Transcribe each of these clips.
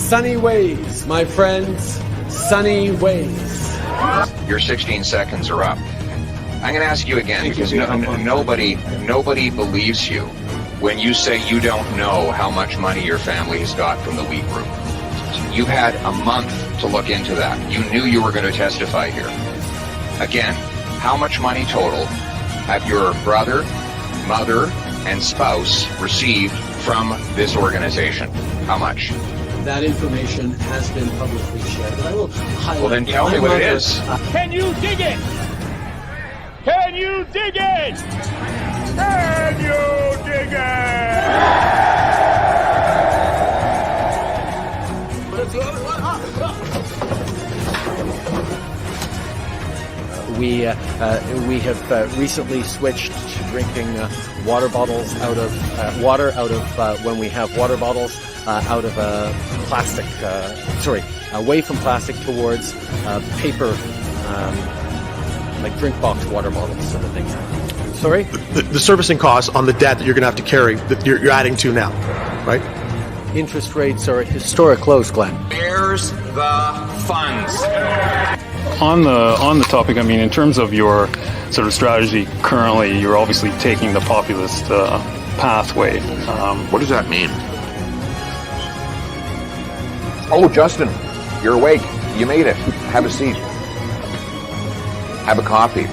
Sunny ways, my friends, sunny ways. Your 16 seconds are up. I'm going to ask you again because nobody believes you when you say you don't know how much money your family has got from the wheat group. You've had a month to look into that. You knew you were going to testify here. Again, how much money total have your brother, mother, and spouse received from this organization? How much? That information has been publicly shared, but I will highlight. Well, then tell me what it is. Can you dig it? Can you dig it? Can you dig it? We have recently switched to drinking water bottles out of water out of when we have water bottles out of plastic. Away from plastic towards paper, like drink box water bottles sort of things. Sorry? The servicing costs on the debt that you're going to have to carry that you're adding to now, right? Interest rates are at historic lows, Glenn. Where's the funds? On the topic, I mean, in terms of your sort of strategy currently, you're obviously taking the populist pathway. What does that mean? Oh, Justin, you're awake. You made it. Have a seat. Have a coffee.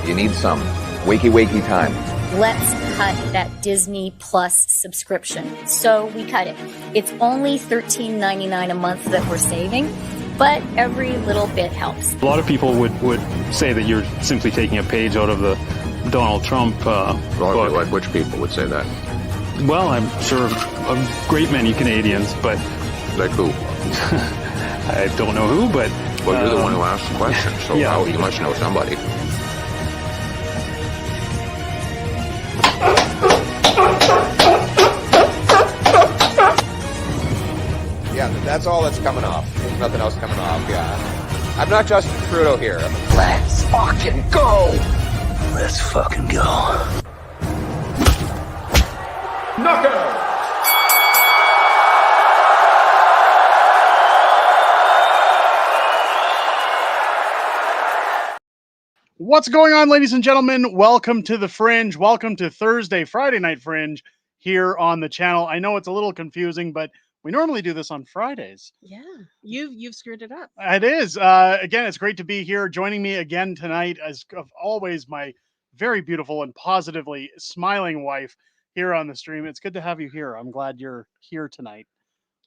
You need some. Wakey time. Let's cut that Disney Plus subscription. So we cut it. It's only $13.99 a month that we're saving, but every little bit helps. A lot of people would say that you're simply taking a page out of the Donald Trump book. Like which people would say that? Well, I'm sure a great many Canadians, but... Like who? I don't know who, but... Well, you're the one who asked the question, so yeah. You must know somebody. Yeah, that's all that's coming off. There's nothing else coming off, yeah. I'm not Justin Trudeau here. Let's fucking go! Let's fucking go. Knockout! What's going on, ladies and gentlemen? Welcome to the Fringe. Welcome to Friday Night Fringe here on the channel. I know it's a little confusing, but we normally do this on Fridays. Yeah, you've screwed it up. It is. Again, it's great to be here. Joining me again tonight, as always, my very beautiful and positively smiling wife here on the stream. It's good to have you here. I'm glad you're here tonight.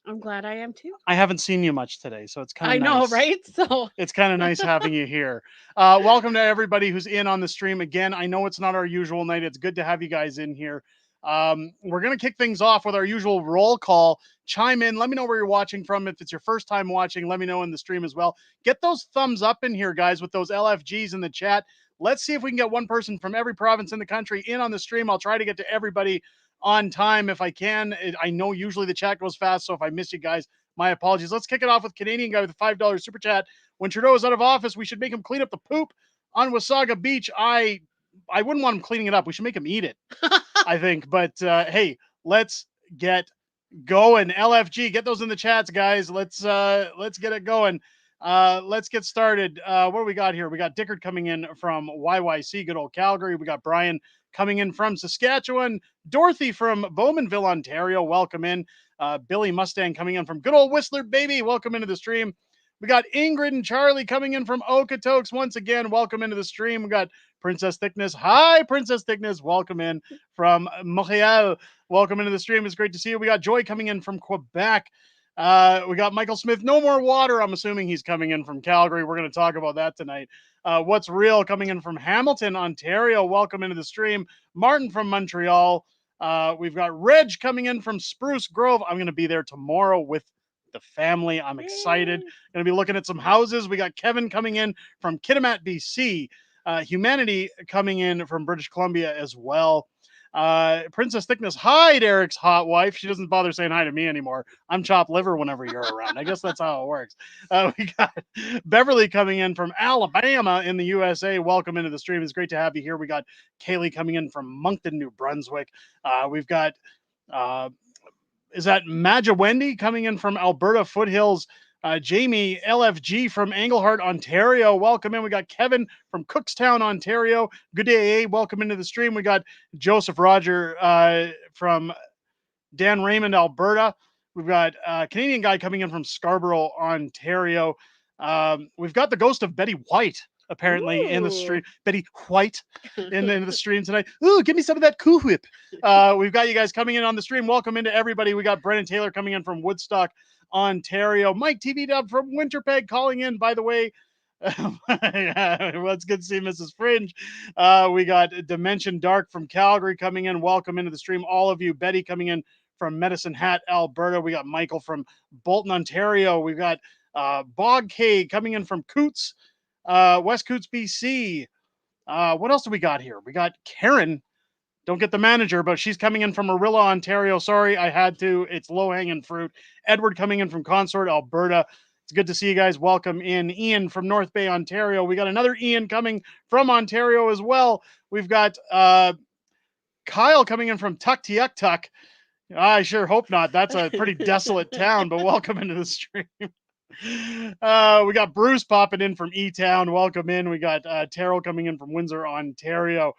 I'm glad I am too. I haven't seen you much today, so it's kind of nice. I know, right? So it's kind of nice having you here. Welcome to everybody who's in on the stream. Again, I know it's not our usual night. It's good to have you guys in here. We're going to kick things off with our usual roll call. Chime in. Let me know where you're watching from. If it's your first time watching, let me know in the stream as well. Get those thumbs up in here, guys, with those LFGs in the chat. Let's see if we can get one person from every province in the country in on the stream. I'll try to get to everybody on time if I can. I know usually the chat goes fast, so if I miss you guys, my apologies. Let's kick it off with Canadian guy with a $5 super chat. When Trudeau is out of office, we should make him clean up the poop on Wasaga Beach. I wouldn't want him cleaning it up. We should make him eat it, I think. But hey, let's get going. LFG, get those in the chats, guys. Let's get it going. Let's get started. What do we got here? We got Dickard coming in from YYC, good old Calgary. We got Brian coming in from Saskatchewan. Dorothy from Bowmanville, Ontario. Welcome in. Billy Mustang coming in from good old Whistler, baby. Welcome into the stream. We got Ingrid and Charlie coming in from Okotoks. Once again, welcome into the stream. We got Princess Thickness. Hi, Princess Thickness. Welcome in from Montreal. Welcome into the stream. It's great to see you. We got Joy coming in from Quebec. We got Michael Smith. No more water. I'm assuming he's coming in from Calgary. We're going to talk about that tonight. What's Real coming in from Hamilton, Ontario. Welcome into the stream. Martin from Montreal. We've got Reg coming in from Spruce Grove. I'm going to be there tomorrow with the family. I'm excited. Going to be looking at some houses. We got Kevin coming in from Kitimat, BC. Humanity coming in from British Columbia as well. Princess Thickness, hi, Derek's hot wife. She doesn't bother saying hi to me anymore. I'm chopped liver whenever you're around. I guess that's how it works. We got Beverly coming in from Alabama in the USA. Welcome into the stream. It's great to have you here. We got Kaylee coming in from Moncton, New Brunswick. We've got is that Maja Wendy coming in from Alberta Foothills. Jamie LFG from Englehart, Ontario. Welcome in. We got Kevin from Cookstown, Ontario. Good day, welcome into the stream. We got Joseph Roger from Dan Raymond, Alberta. We've got a Canadian guy coming in from Scarborough, Ontario. We've got the ghost of Betty White apparently in the stream. Betty White in the stream tonight. Ooh, give me some of that Cool Whip. We've got you guys coming in on the stream. Welcome into everybody. We got Brennan Taylor coming in from Woodstock, Ontario. Mike TV Dub from Winterpeg calling in, by the way. Well, it's good to see Mrs. Fringe. We got Dimension Dark from Calgary coming in. Welcome into the stream, all of you. Betty coming in from Medicine Hat, Alberta. We got Michael from Bolton, Ontario. We've got Bog K coming in from Coots, West Coots, BC. What else do we got here? We got Karen. Don't get the manager, but she's coming in from Arilla, Ontario. Sorry, I had to. It's low-hanging fruit. Edward coming in from Consort, Alberta. It's good to see you guys. Welcome in. Ian from North Bay, Ontario. We got another Ian coming from Ontario as well. We've got Kyle coming in from Tuktoyaktuk. I sure hope not. That's a pretty desolate town, but welcome into the stream. We got Bruce popping in from E-Town. Welcome in. We got Terrell coming in from Windsor, Ontario.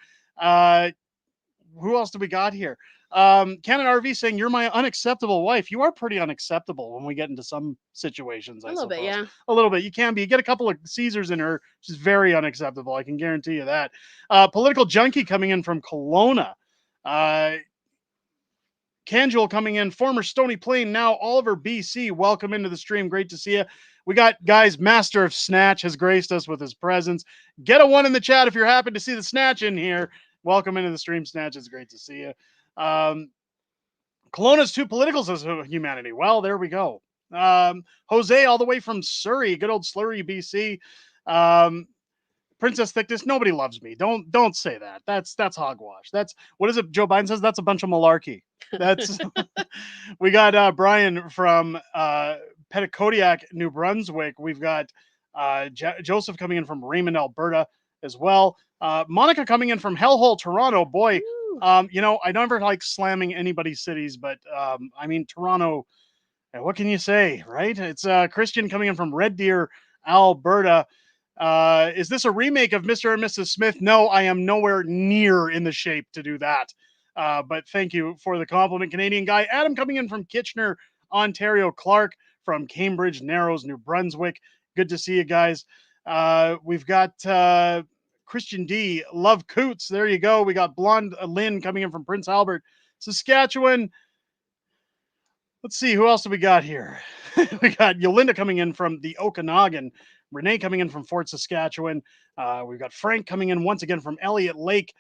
Who else do we got here? Canon RV saying, you're my unacceptable wife. You are pretty unacceptable when we get into some situations. A little bit, yeah. A little bit. You can be. You get a couple of Caesars in her. She's very unacceptable. I can guarantee you that. Political junkie coming in from Kelowna. Canjul coming in, former Stony Plain, now Oliver, BC. Welcome into the stream. Great to see you. We got, guys, Master of Snatch has graced us with his presence. Get a 1 in the chat if you're happy to see the Snatch in here. Welcome into the stream, Snatch. It's great to see you. Kelowna's too political, says humanity. Well, there we go. Jose, all the way from Surrey, good old Slurry, BC. Princess Thickness, nobody loves me. Don't say that. That's hogwash. That's, what is it? Joe Biden says that's a bunch of malarkey. That's we got Brian from Petitcodiac, New Brunswick. We've got Joseph coming in from Raymond, Alberta as well. Monica coming in from Hellhole, Toronto. Boy, you know, I never like slamming anybody's cities, but I mean, Toronto, what can you say, right? It's Christian coming in from Red Deer, Alberta. Is this a remake of Mr. and Mrs. Smith? No, I am nowhere near in the shape to do that. But thank you for the compliment, Canadian guy. Adam coming in from Kitchener, Ontario. Clark from Cambridge, Narrows, New Brunswick. Good to see you guys. We've got Christian D. Love Coots. There you go. We got Blonde Lynn coming in from Prince Albert, Saskatchewan. Let's see. Who else do we got here? We got Yolinda coming in from the Okanagan. Renee coming in from Fort Saskatchewan. We've got Frank coming in once again from Elliott Lake.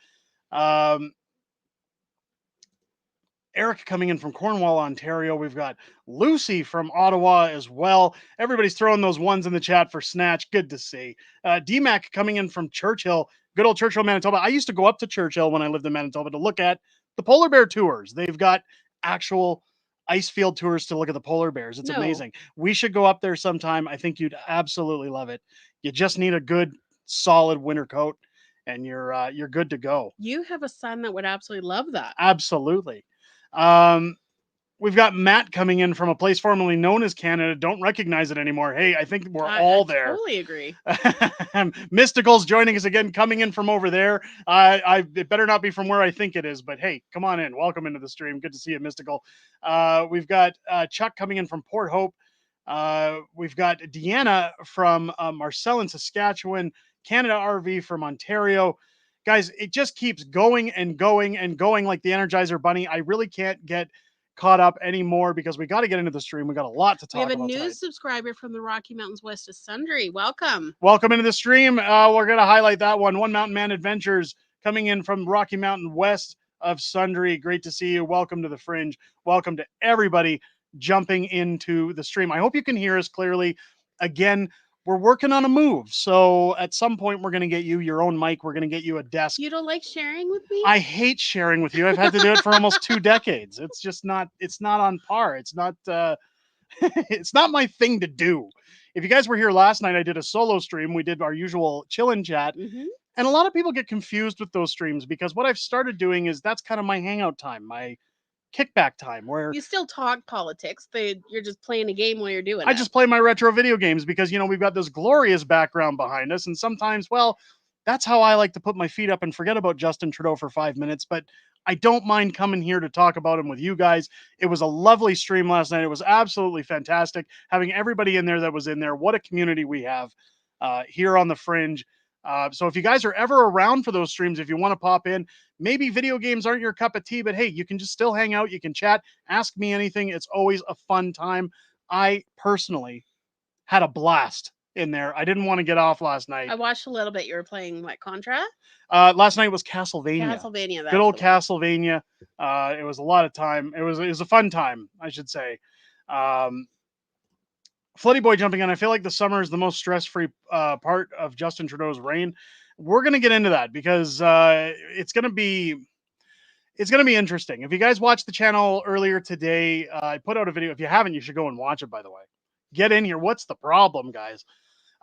Eric coming in from Cornwall, Ontario. We've got Lucy from Ottawa as well. Everybody's throwing those 1s in the chat for Snatch. Good to see. DMAC coming in from Churchill. Good old Churchill, Manitoba. I used to go up to Churchill when I lived in Manitoba to look at the polar bear tours. They've got actual ice field tours to look at the polar bears. It's amazing. We should go up there sometime. I think you'd absolutely love it. You just need a good, solid winter coat, and you're good to go. You have a son that would absolutely love that. Absolutely. We've got Matt coming in from a place formerly known as Canada. Don't recognize it anymore. Hey, I think we're all there. I totally agree. Mystical's joining us again, coming in from over there. It better not be from where I think it is, but hey, come on in. Welcome into the stream. Good to see you, Mystical. We've got Chuck coming in from Port Hope. We've got Deanna from Marcellin, Saskatchewan. Canada RV from Ontario. Guys, it just keeps going and going and going like the Energizer Bunny. I really can't get caught up anymore because we got to get into the stream. We got a lot to talk about. We have a new tonight. subscriber from the Rocky Mountains west of Sundre. Welcome. Welcome into the stream. We're going to highlight that one. One Mountain Man Adventures coming in from Rocky Mountain west of Sundre. Great to see you. Welcome to the Fringe. Welcome to everybody jumping into the stream. I hope you can hear us clearly. Again, we're working on a move. So at some point, we're going to get you your own mic. We're going to get you a desk. You don't like sharing with me? I hate sharing with you. I've had to do it for almost 2 decades. It's just not, it's not on par. It's not, it's not my thing to do. If you guys were here last night, I did a solo stream. We did our usual chill and chat. Mm-hmm. And a lot of people get confused with those streams because what I've started doing is that's kind of my hangout time, my kickback time where You still talk politics. You're just playing a game while you're doing I it. just play my retro video games because, we've got this glorious background behind us. And sometimes, well, that's how I like to put my feet up and forget about Justin Trudeau for 5 minutes. But I don't mind coming here to talk about him with you guys. It was a lovely stream last night. It was absolutely fantastic having everybody in there that was in there. What a community we have here on the Fringe. So if you guys are ever around for those streams, if you want to pop in, maybe video games aren't your cup of tea, but hey, you can just still hang out. You can chat, ask me anything. It's always a fun time. I personally had a blast in there. I didn't want to get off last night. I watched a little bit. You were playing what, Contra? Last night was Castlevania. Castlevania. Good old Castlevania. It was a lot of time. It was a fun time, I should say. Floody Boy jumping in. I feel like the summer is the most stress-free part of Justin Trudeau's reign. We're going to get into that because it's going to be interesting. If you guys watched the channel earlier today, I put out a video. If you haven't, you should go and watch it, by the way. Get in here. What's the problem, guys?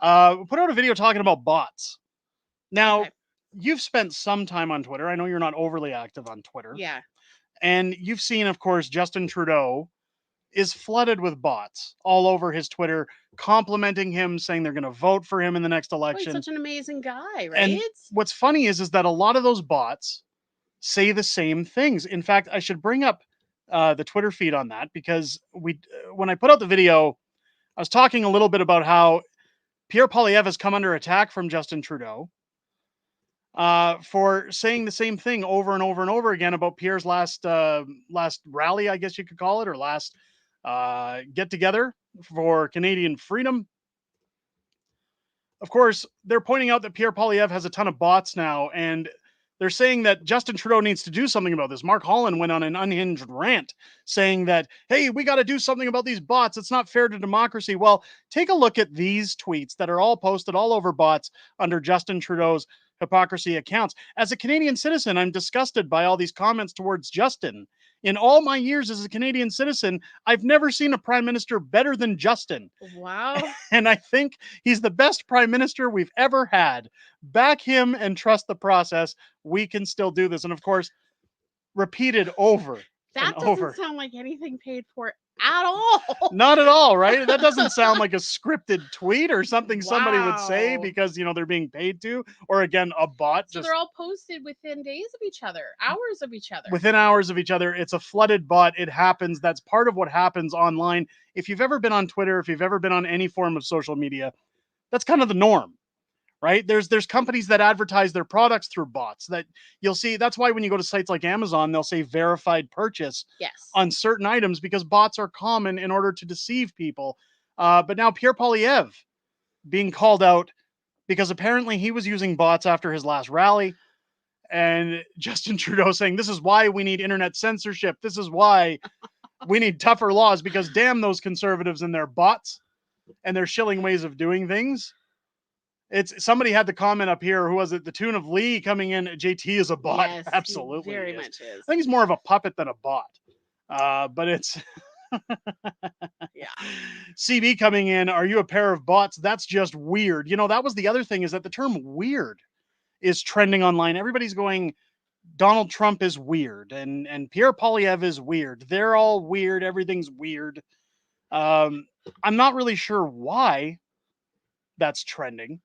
We put out a video talking about bots. Now, you've spent some time on Twitter. I know you're not overly active on Twitter. Yeah. And you've seen, of course, Justin Trudeau is flooded with bots all over his Twitter, complimenting him, saying they're going to vote for him in the next election. He's such an amazing guy, right? And what's funny is that a lot of those bots say the same things. In fact, I should bring up the Twitter feed on that because when I put out the video, I was talking a little bit about how Pierre Poilievre has come under attack from Justin Trudeau for saying the same thing over and over and over again about Pierre's last rally, I guess you could call it, or last get together for Canadian freedom. Of course, they're pointing out that Pierre Poilievre has a ton of bots now, and they're saying that Justin Trudeau needs to do something about this. Mark Holland went on an unhinged rant saying that, hey, we got to do something about these bots. It's not fair to democracy. Well, take a look at these tweets that are all posted all over bots under Justin Trudeau's hypocrisy accounts. As a Canadian citizen, I'm disgusted by all these comments towards Justin. In all my years as a Canadian citizen, I've never seen a prime minister better than Justin. Wow. And I think he's the best prime minister we've ever had. Back him and trust the process. We can still do this. And of course, repeated over that and over. Doesn't sound like anything paid for at all. Not at all, right? That doesn't sound like a scripted tweet or something somebody would say because, they're being paid to, or again, a bot. So they're all posted within days of each other, hours of each other. Within hours of each other. It's a flooded bot. It happens. That's part of what happens online. If you've ever been on Twitter, if you've ever been on any form of social media, that's kind of the norm. Right? There's companies that advertise their products through bots that you'll see. That's why when you go to sites like Amazon, they'll say verified purchase on certain items because bots are common in order to deceive people. But now Pierre Poilievre being called out because apparently he was using bots after his last rally, and Justin Trudeau saying this is why we need internet censorship. This is why we need tougher laws because damn those conservatives and their bots and their shilling ways of doing things. It's somebody had the comment up here. Who was it? The tune of Lee coming in. JT is a bot. Yes, absolutely, very much is. I think he's more of a puppet than a bot. But it's yeah. CB coming in. Are you a pair of bots? That's just weird. That was the other thing is that the term weird is trending online. Everybody's going, Donald Trump is weird and Pierre Poilievre is weird. They're all weird. Everything's weird. I'm not really sure why that's trending.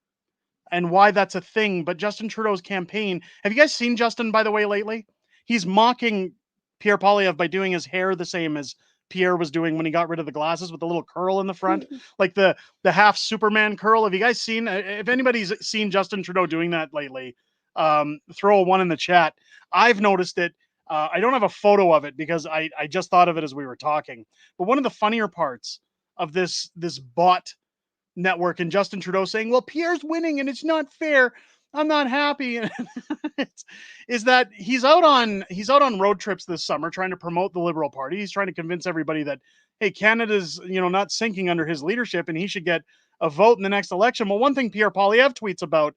And why that's a thing, but Justin Trudeau's campaign. Have you guys seen Justin, by the way, lately? He's mocking Pierre Poilievre by doing his hair the same as Pierre was doing when he got rid of the glasses with the little curl in the front, like the half Superman curl. Have you guys seen? If anybody's seen Justin Trudeau doing that lately, throw a 1 in the chat. I've noticed it. I don't have a photo of it because I just thought of it as we were talking. But one of the funnier parts of this bot network and Justin Trudeau saying, well, Pierre's winning and it's not fair. I'm not happy. is that he's out on road trips this summer trying to promote the Liberal Party. He's trying to convince everybody that, hey, Canada's, not sinking under his leadership and he should get a vote in the next election. Well, one thing Pierre Poilievre tweets about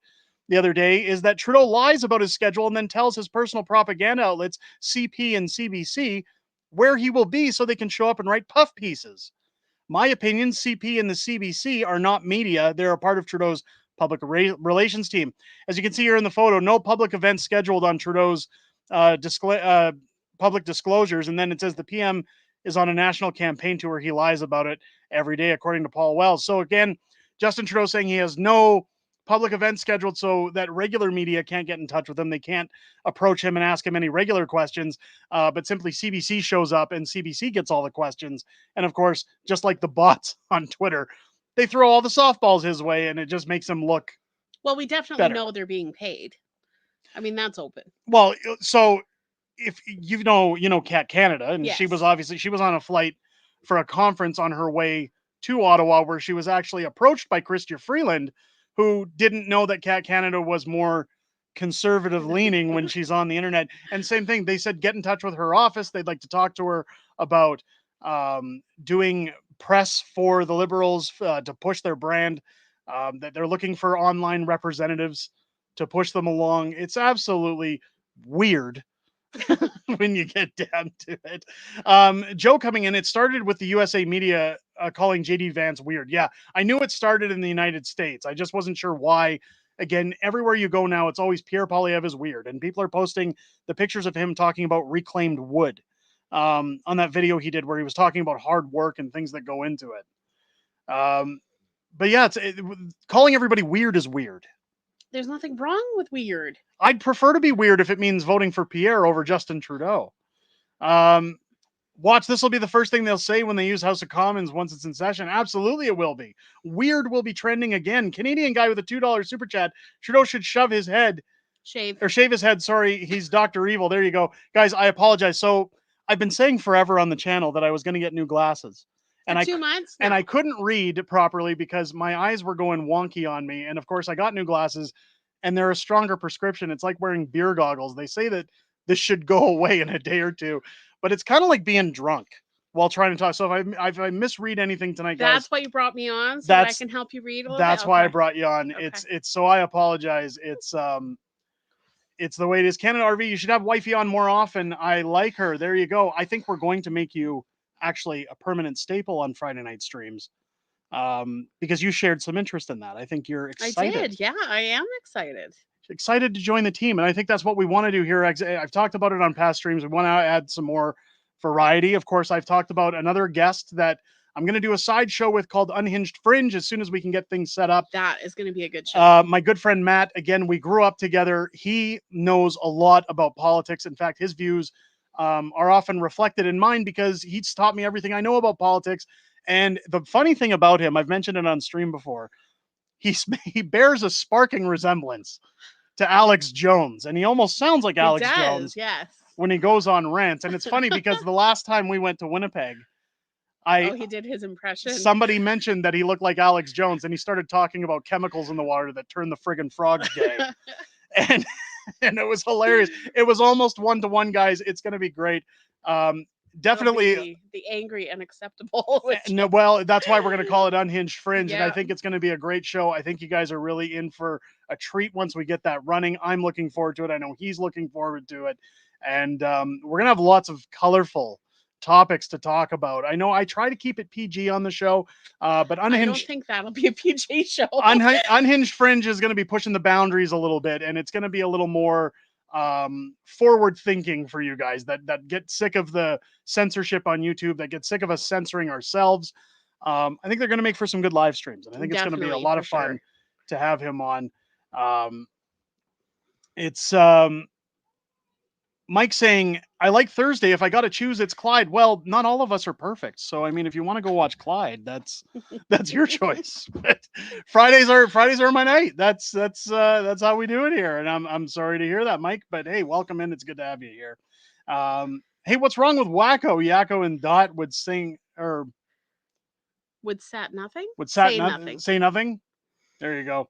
the other day is that Trudeau lies about his schedule and then tells his personal propaganda outlets, CP and Cbdc, where he will be so they can show up and write puff pieces. My opinion, CP and the Cbdc are not media. They're a part of Trudeau's public relations team. As you can see here in the photo, no public events scheduled on Trudeau's public disclosures, and then it says the PM is on a national campaign tour. He lies about it every day, according to Paul Wells. So again, Justin Trudeau saying he has no public events scheduled so that regular media can't get in touch with him. They can't approach him and ask him any regular questions, but simply CBC shows up and CBC gets all the questions. And of course, just like the bots on Twitter, they throw all the softballs his way, and it just makes him look Well, we definitely better. know they're being paid. I mean, that's open. Well, so if you know Cat Canada, and Yes. she was on a flight for a conference on her way to Ottawa, where she was actually approached by Chrystia Freeland, who didn't know that Cat Canada was more conservative leaning when she's on the internet. And same thing, they said get in touch with her office. They'd like to talk to her about doing press for the Liberals to push their brand. That they're looking for online representatives to push them along. It's absolutely weird when you get down to it. Joe coming in, it started with the USA media calling JD Vance weird. Yeah, I knew it started in the United States. I just wasn't sure why. Again, everywhere you go now, it's always Pierre Poilievre is weird. And people are posting the pictures of him talking about reclaimed wood on that video he did where he was talking about hard work and things that go into it. But yeah, calling everybody weird is weird. There's nothing wrong with weird. I'd prefer to be weird if it means voting for Pierre over Justin Trudeau. Watch, this will be the first thing they'll say when they use House of Commons once it's in session. Absolutely, it will be. Weird will be trending again. Canadian guy with a $2 super chat. Trudeau should shave his head. Shave his head. Sorry, he's Dr. Evil. There you go. Guys, I apologize. So I've been saying forever on the channel that I was going to get new glasses. And 2 months? And I couldn't read properly because my eyes were going wonky on me. And of course, I got new glasses, and they're a stronger prescription. It's like wearing beer goggles. They say that this should go away in a day or two, but it's kind of like being drunk while trying to talk. So if I misread anything tonight, guys, that's why you brought me on, so I can help you read a little that's bit. why I brought you on. Okay. It's so I apologize. It's the way it is. Canada RV, you should have wifey on more often. I like her. There you go. I think we're going to make you actually a permanent staple on Friday night streams, because you shared some interest in that. I think you're excited. I did. Yeah, I am excited to join the team, and I think that's what we want to do here. I've talked about it on past streams. We want to add some more variety. Of course, I've talked about another guest that I'm going to do a side show with called Unhinged Fringe as soon as we can get things set up. That is going to be a good show. My good friend Matt, again, we grew up together. He knows a lot about politics. In fact, his views are often reflected in mine because he's taught me everything I know about politics. And the funny thing about him, I've mentioned it on stream before, he bears a sparking resemblance to Alex Jones, and he almost sounds like Alex Jones. Yes. When he goes on rants. And it's funny because the last time we went to Winnipeg, he did his impression. Somebody mentioned that he looked like Alex Jones, and he started talking about chemicals in the water that turn the friggin' frogs gay. And it was hilarious. It was almost 1-to-1, guys. It's going to be great. Definitely the angry and acceptable. No, well, that's why we're going to call it Unhinged Fringe. Yeah. And I think it's going to be a great show. I think you guys are really in for a treat once we get that running. I'm looking forward to it. I know he's looking forward to it. And we're going to have lots of colorful topics to talk about. I know I try to keep it PG on the show, but Unhinged, I don't think that'll be a PG show. Unhinged Fringe is going to be pushing the boundaries a little bit, and it's going to be a little more forward thinking for you guys that get sick of the censorship on YouTube, that get sick of us censoring ourselves. I think they're going to make for some good live streams, and I think it's going to be a lot of fun to have him on. It's Mike saying, I like Thursday. If I got to choose, it's Clyde. Well, not all of us are perfect. So, I mean, if you want to go watch Clyde, that's your choice. But Fridays are my night. That's how we do it here. And I'm sorry to hear that, Mike, but hey, welcome in. It's good to have you here. Hey, what's wrong with Wacko? Yakko and Dot would sing, or would sat nothing? Would say nothing. Say nothing. There you go.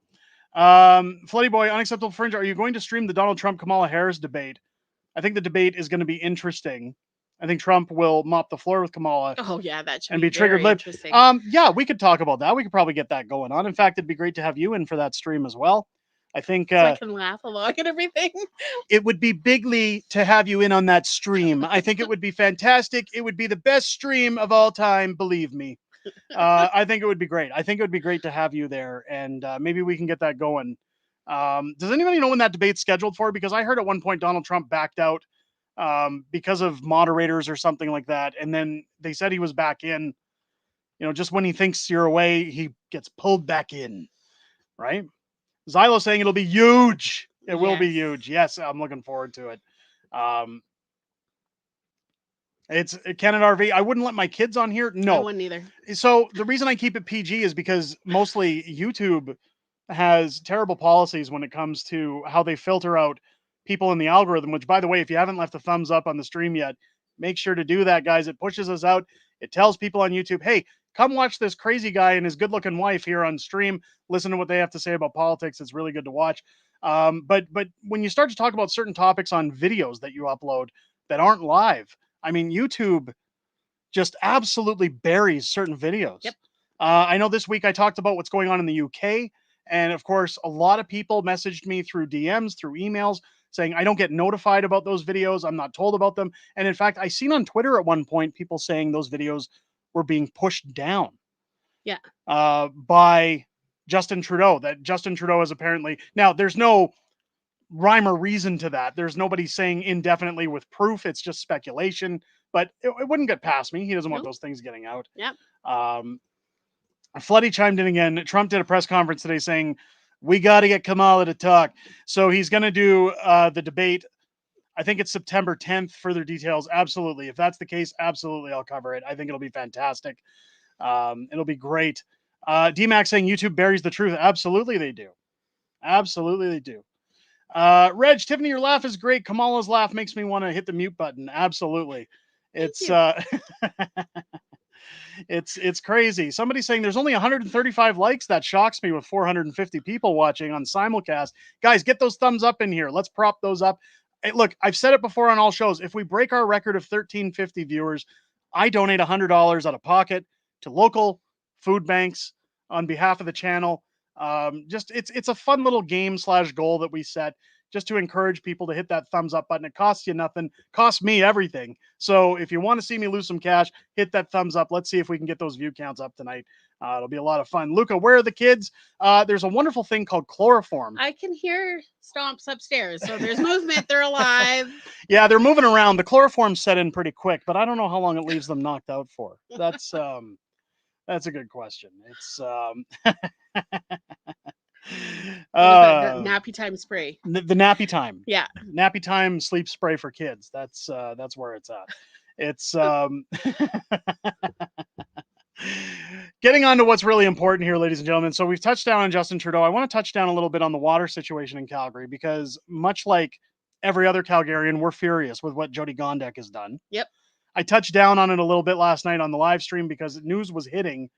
Floody Boy, Unacceptable Fringe. Are you going to stream the Donald Trump Kamala Harris debate? I think the debate is going to be interesting. I think Trump will mop the floor with Kamala. Oh yeah, that should and be triggered. Interesting. Yeah, we could talk about that. We could probably get that going on. In fact, it'd be great to have you in for that stream as well. I think so I can laugh along and everything. It would be bigly to have you in on that stream. I think it would be fantastic. It would be the best stream of all time. Believe me. I think it would be great. I think it would be great to have you there, and maybe we can get that going. Does anybody know when that debate's scheduled for? Because I heard at one point Donald Trump backed out because of moderators or something like that. And then they said he was back in. Just when he thinks you're away, he gets pulled back in, right? Zylo saying it'll be huge. It will be huge. Yes, I'm looking forward to it. It's Canada RV. I wouldn't let my kids on here. No, I wouldn't either. So the reason I keep it PG is because mostly YouTube has terrible policies when it comes to how they filter out people in the algorithm, which, by the way, if you haven't left a thumbs up on the stream yet, make sure to do that, guys. It pushes us out. It tells people on YouTube, hey, come watch this crazy guy and his good-looking wife here on stream. Listen to what they have to say about politics. It's really good to watch. But when you start to talk about certain topics on videos that you upload that aren't live, I mean, YouTube just absolutely buries certain videos. Yep. I know this week I talked about what's going on in the UK. And of course, a lot of people messaged me through DMs, through emails, saying I don't get notified about those videos. I'm not told about them. And in fact, I seen on Twitter at one point people saying those videos were being pushed down. Yeah. By Justin Trudeau. That Justin Trudeau is apparently now. There's no rhyme or reason to that. There's nobody saying indefinitely with proof. It's just speculation. But it wouldn't get past me. He doesn't want those things getting out. Yeah. Floody chimed in again. Trump did a press conference today saying, we got to get Kamala to talk. So he's going to do the debate. I think it's September 10th. Further details. Absolutely. If that's the case, absolutely. I'll cover it. I think it'll be fantastic. It'll be great. DMAX saying YouTube buries the truth. Absolutely they do. Absolutely they do. Reg, Tiffany, your laugh is great. Kamala's laugh makes me want to hit the mute button. Absolutely. It's it's crazy. Somebody's saying there's only 135 likes. That shocks me with 450 people watching on simulcast. Guys, get those thumbs up in here. Let's prop those up. Hey, look, I've said it before on all shows. If we break our record of 1350 viewers, I donate $100 out of pocket to local food banks on behalf of the channel. Just it's a fun little game / goal that we set just to encourage people to hit that thumbs up button. It costs you nothing, costs me everything. So if you want to see me lose some cash, hit that thumbs up. Let's see if we can get those view counts up tonight. It'll be a lot of fun. Luca, where are the kids? There's a wonderful thing called chloroform. I can hear stomps upstairs, so there's movement. They're alive. Yeah, they're moving around. The chloroform set in pretty quick, but I don't know how long it leaves them knocked out for. That's a good question. It's nappy time spray. The nappy time. Yeah. Nappy time sleep spray for kids. That's where it's at. It's getting on to what's really important here, ladies and gentlemen. So we've touched down on Justin Trudeau. I want to touch down a little bit on the water situation in Calgary because much like every other Calgarian, we're furious with what Jody Gondek has done. Yep. I touched down on it a little bit last night on the live stream because news was hitting.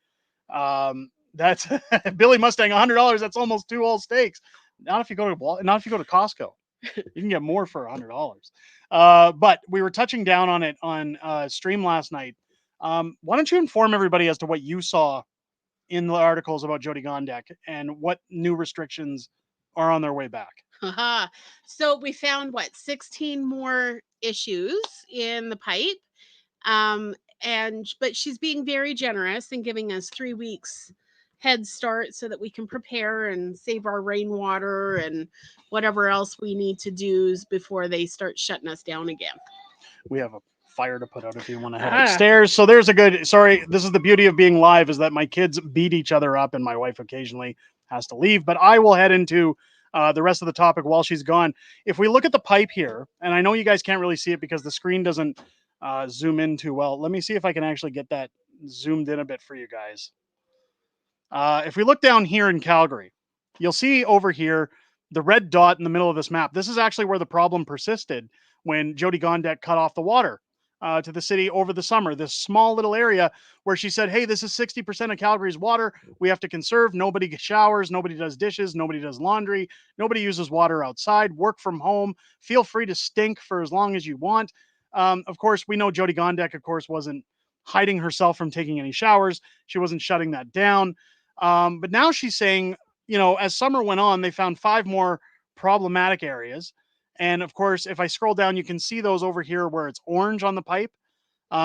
That's Billy Mustang, $100. That's almost 2 whole steaks. Not if you go to Costco. You can get more for $100. But we were touching down on it on stream last night. Why don't you inform everybody as to what you saw in the articles about Jody Gondek and what new restrictions are on their way back? So we found 16 more issues in the pipe. But she's being very generous and giving us 3 weeks head start so that we can prepare and save our rainwater and whatever else we need to do before they start shutting us down again. We have a fire to put out if you want to head upstairs. So there's this is the beauty of being live, is that my kids beat each other up and my wife occasionally has to leave, but I will head into the rest of the topic while she's gone. If we look at the pipe here, and I know you guys can't really see it because the screen doesn't zoom in too well. Let me see if I can actually get that zoomed in a bit for you guys. If we look down here in Calgary, you'll see over here the red dot in the middle of this map. This is actually where the problem persisted when Jody Gondek cut off the water to the city over the summer. This small little area where she said, hey, this is 60% of Calgary's water. We have to conserve. Nobody showers. Nobody does dishes. Nobody does laundry. Nobody uses water outside. Work from home. Feel free to stink for as long as you want. Of course, we know Jody Gondek, of course, wasn't hiding herself from taking any showers. She wasn't shutting that down. But now she's saying, as summer went on, they found 5 more problematic areas. And of course, if I scroll down, you can see those over here where it's orange on the pipe.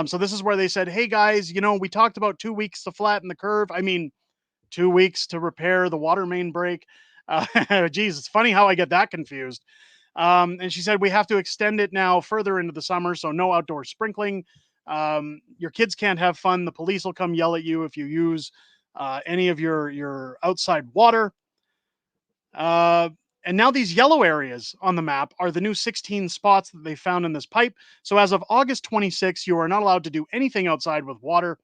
So this is where they said, hey guys, we talked about 2 weeks to flatten the curve. I mean, 2 weeks to repair the water main break. Geez, it's funny how I get that confused. And she said, we have to extend it now further into the summer, so no outdoor sprinkling. Your kids can't have fun. The police will come yell at you if you use any of your outside water. And now these yellow areas on the map are the new 16 spots that they found in this pipe. So as of August 26, you are not allowed to do anything outside with water.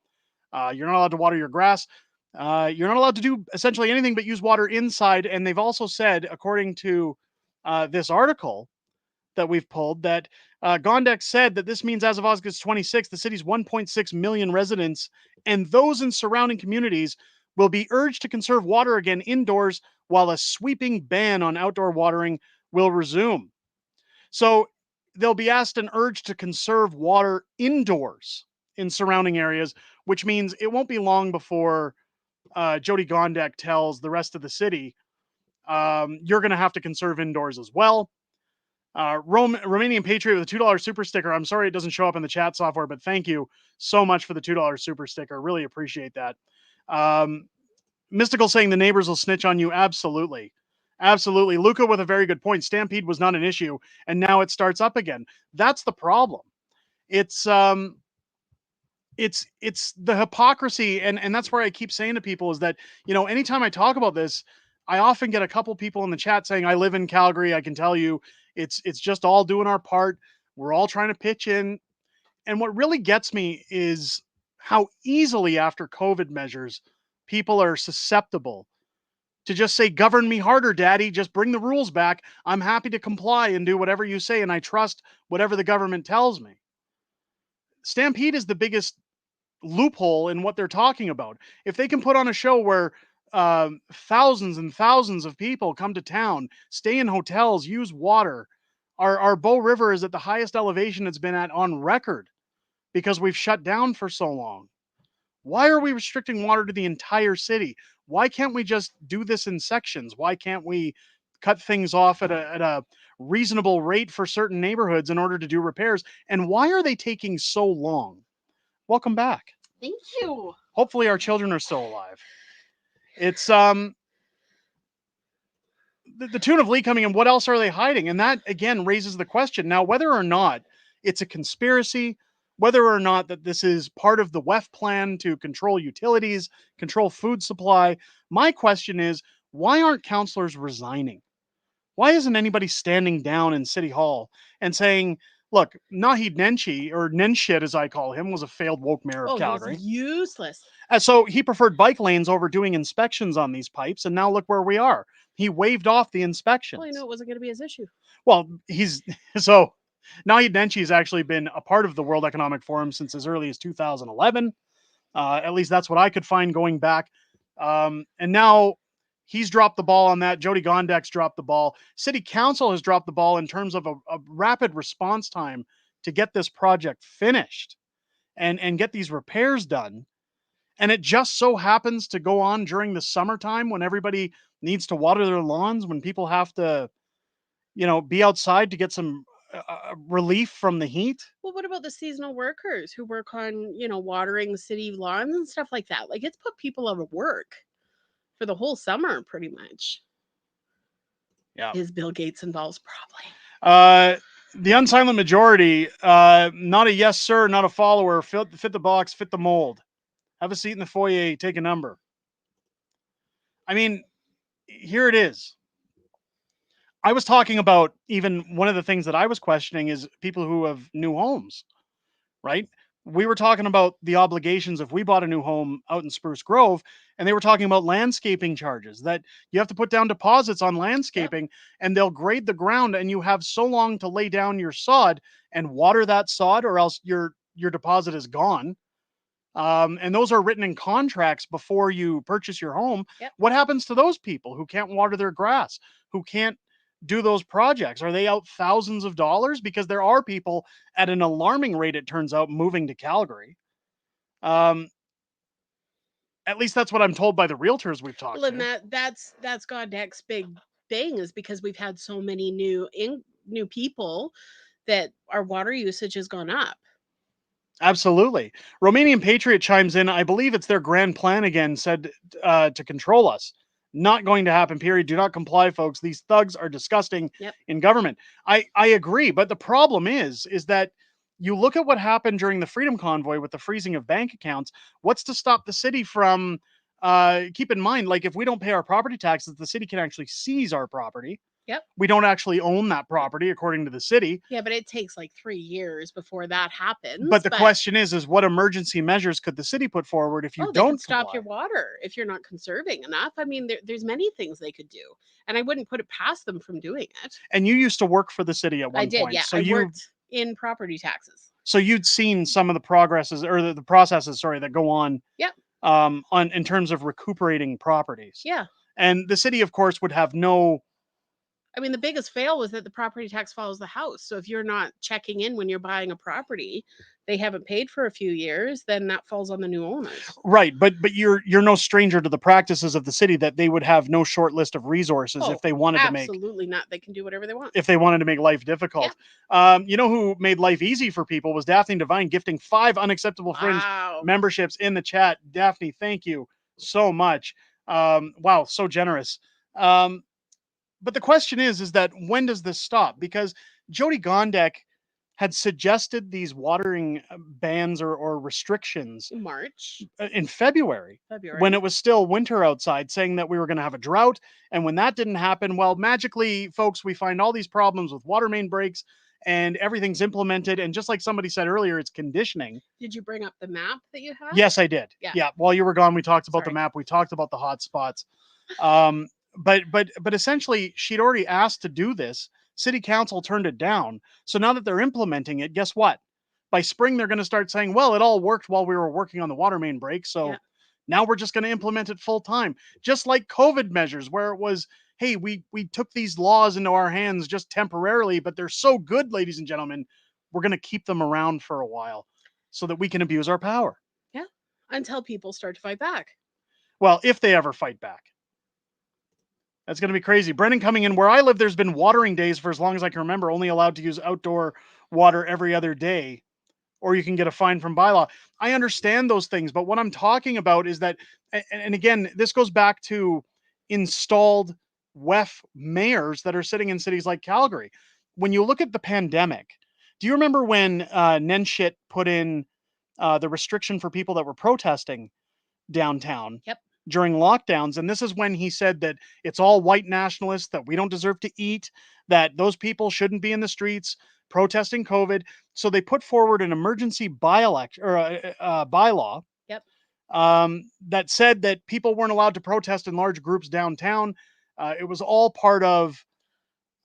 You're not allowed to water your grass. You're not allowed to do essentially anything but use water inside. And they've also said, according to this article that we've pulled, that Gondek said that this means as of August 26th, the city's 1.6 million residents and those in surrounding communities will be urged to conserve water again indoors, while a sweeping ban on outdoor watering will resume. So they'll be asked and urged to conserve water indoors in surrounding areas, which means it won't be long before Jody Gondek tells the rest of the city, you're going to have to conserve indoors as well. Romanian Patriot with a $2 super sticker. I'm sorry it doesn't show up in the chat software, but thank you so much for the $2 super sticker. Really appreciate that. Mystical saying the neighbors will snitch on you. Absolutely. Absolutely. Luca with a very good point. Stampede was not an issue, and now it starts up again. That's the problem. It's the hypocrisy, and that's where I keep saying to people is that, you know, anytime I talk about this, I often get a couple people in the chat saying, I live in Calgary. I can tell you it's just all doing our part. We're all trying to pitch in. And what really gets me is how easily after COVID measures, people are susceptible to just say, govern me harder, daddy, just bring the rules back. I'm happy to comply and do whatever you say. And I trust whatever the government tells me. Stampede is the biggest loophole in what they're talking about. If they can put on a show where thousands and thousands of people come to town, stay in hotels, use water, our Bow River is at the highest elevation it's been at on record because we've shut down for so long. Why are we restricting water to the entire city? Why can't we just do this in sections? Why can't we cut things off at a reasonable rate for certain neighborhoods in order to do repairs? And why are they taking so long? Welcome back. Thank you. Hopefully our children are still alive. It's the tune of Lee coming in. What else are they hiding? And that again raises the question now, whether or not it's a conspiracy, whether or not that this is part of the WEF plan to control utilities, control food supply. My question is, why aren't councillors resigning? Why isn't anybody standing down in City Hall and saying, look, Nahid Nenshi, or Nenshit as I call him, was a failed woke mayor of Calgary. He's useless. So he preferred bike lanes over doing inspections on these pipes, and now look where we are. He waved off the inspections. Well, I knew it wasn't going to be his issue. Well, so Nahid Nenshi has actually been a part of the World Economic Forum since as early as 2011. At least that's what I could find going back. And now he's dropped the ball on that. Jody Gondek's dropped the ball. City Council has dropped the ball in terms of a rapid response time to get this project finished and get these repairs done. And it just so happens to go on during the summertime when everybody needs to water their lawns, when people have to, you know, be outside to get some relief from the heat. Well, what about the seasonal workers who work on, you know, watering city lawns and stuff like that? Like, it's put people out of work for the whole summer, pretty much. Yeah. Is Bill Gates involved? Probably. The unsilent majority, not a yes, sir, not a follower. Fit the box, fit the mold. Have a seat in the foyer, take a number. I mean, here it is. I was talking about even one of the things that I was questioning is people who have new homes, right? We were talking about the obligations if we bought a new home out in Spruce Grove, and they were talking about landscaping charges, that you have to put down deposits on landscaping, and they'll grade the ground, and you have so long to lay down your sod and water that sod, or else your deposit is gone. And those are written in contracts before you purchase your home. Yep. What happens to those people who can't water their grass, who can't do those projects? Are they out thousands of dollars? Because there are people at an alarming rate, it turns out, moving to Calgary. At least that's what I'm told by the realtors we've talked Well, to. and that's Godek's big thing, is because we've had so many new people that our water usage has gone up. Absolutely. Romanian Patriot chimes in. I believe it's their grand plan again, said to control us. Not going to happen, period. Do not comply, folks. These thugs are disgusting in government. I agree. But the problem is that you look at what happened during the Freedom Convoy with the freezing of bank accounts. What's to stop the city from, keep in mind, like if we don't pay our property taxes, the city can actually seize our property. Yep. We don't actually own that property, according to the city. Yeah, but it takes like 3 years before that happens. But the question is what emergency measures could the city put forward if you they don't could stop comply? your water if you're not conserving enough. I mean, there's many things they could do, and I wouldn't put it past them from doing it. And you used to work for the city at one I did, point. yeah. So I worked in property taxes. So you'd seen some of the progresses or the processes, sorry, that go on. Yep. On in terms of recuperating properties. Yeah. And the city, of course, would have no. I mean, the biggest fail was that the property tax follows the house. So if you're not checking in when you're buying a property, they haven't paid for a few years, then that falls on the new owners. Right, but you're no stranger to the practices of the city that they would have no short list of resources if they wanted to make. Absolutely not. They can do whatever they want. If they wanted to make life difficult. You know who made life easy for people was Daphne Devine, gifting 5 Unacceptable Fringe memberships in the chat. Daphne, thank you so much. Wow, so generous. But the question is that when does this stop? Because Jody Gondek had suggested these watering bans or restrictions in March, in February, when it was still winter outside, saying that we were going to have a drought. And when that didn't happen, well, magically, folks, we find all these problems with water main breaks and everything's implemented. And just like somebody said earlier, it's conditioning. Did you bring up the map that you have? Yes, I did. Yeah. While you were gone, we talked about the map. We talked about the hot spots. But essentially, she'd already asked to do this. City council turned it down. So now that they're implementing it, guess what? By spring, they're going to start saying, well, it all worked while we were working on the water main break. So now we're just going to implement it full time. Just like COVID measures, where it was, hey, we took these laws into our hands just temporarily, but they're so good, ladies and gentlemen, we're going to keep them around for a while so that we can abuse our power. Yeah, until people start to fight back. Well, if they ever fight back. That's going to be crazy. Brendan coming in. Where I live, there's been watering days for as long as I can remember, only allowed to use outdoor water every other day, or you can get a fine from bylaw. I understand those things, but what I'm talking about is that, and again, this goes back to installed WEF mayors that are sitting in cities like Calgary. When you look at the pandemic, do you remember when Nenshit put in the restriction for people that were protesting downtown? Yep. During lockdowns, and this is when he said that it's all white nationalists, that we don't deserve to eat, that those people shouldn't be in the streets protesting COVID. So they put forward an emergency by-election or bylaw that said that people weren't allowed to protest in large groups downtown. It was all part of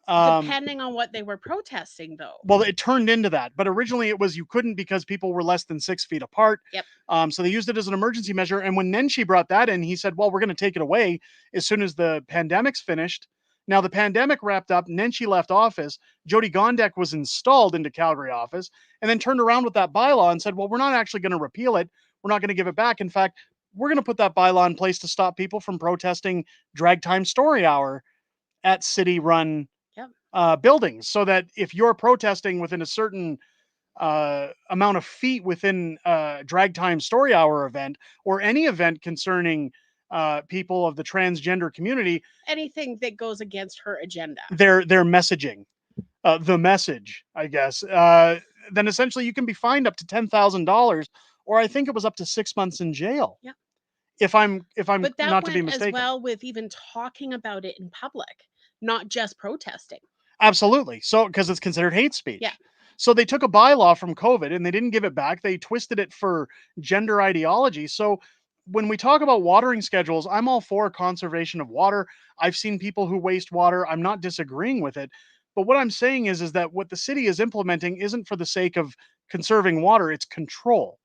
depending on what they were protesting, though. Well, it turned into that, but originally it was you couldn't because people were less than 6 feet apart. Yep. So they used it as an emergency measure. And when Nenshi brought that in, he said, well, we're going to take it away as soon as the pandemic's finished. Now the pandemic wrapped up, Nenshi left office, Jody Gondek was installed into Calgary office, and then turned around with that bylaw and said, well, we're not actually going to repeal it. We're not going to give it back. In fact, we're going to put that bylaw in place to stop people from protesting drag time story hour at city-run buildings, so that if you're protesting within a certain amount of feet within drag time story hour event or any event concerning people of the transgender community, anything that goes against her agenda, their messaging, the message, I guess, then essentially you can be fined up to $10,000, or I think it was up to 6 months in jail. Yeah. If I'm but that not to be went mistaken. as well with even talking about it in public, not just protesting. Absolutely. So, because it's considered hate speech. Yeah. So they took a bylaw from COVID and they didn't give it back. They twisted it for gender ideology. So when we talk about watering schedules, I'm all for conservation of water. I've seen people who waste water. I'm not disagreeing with it. But what I'm saying is that what the city is implementing isn't for the sake of conserving water. It's control.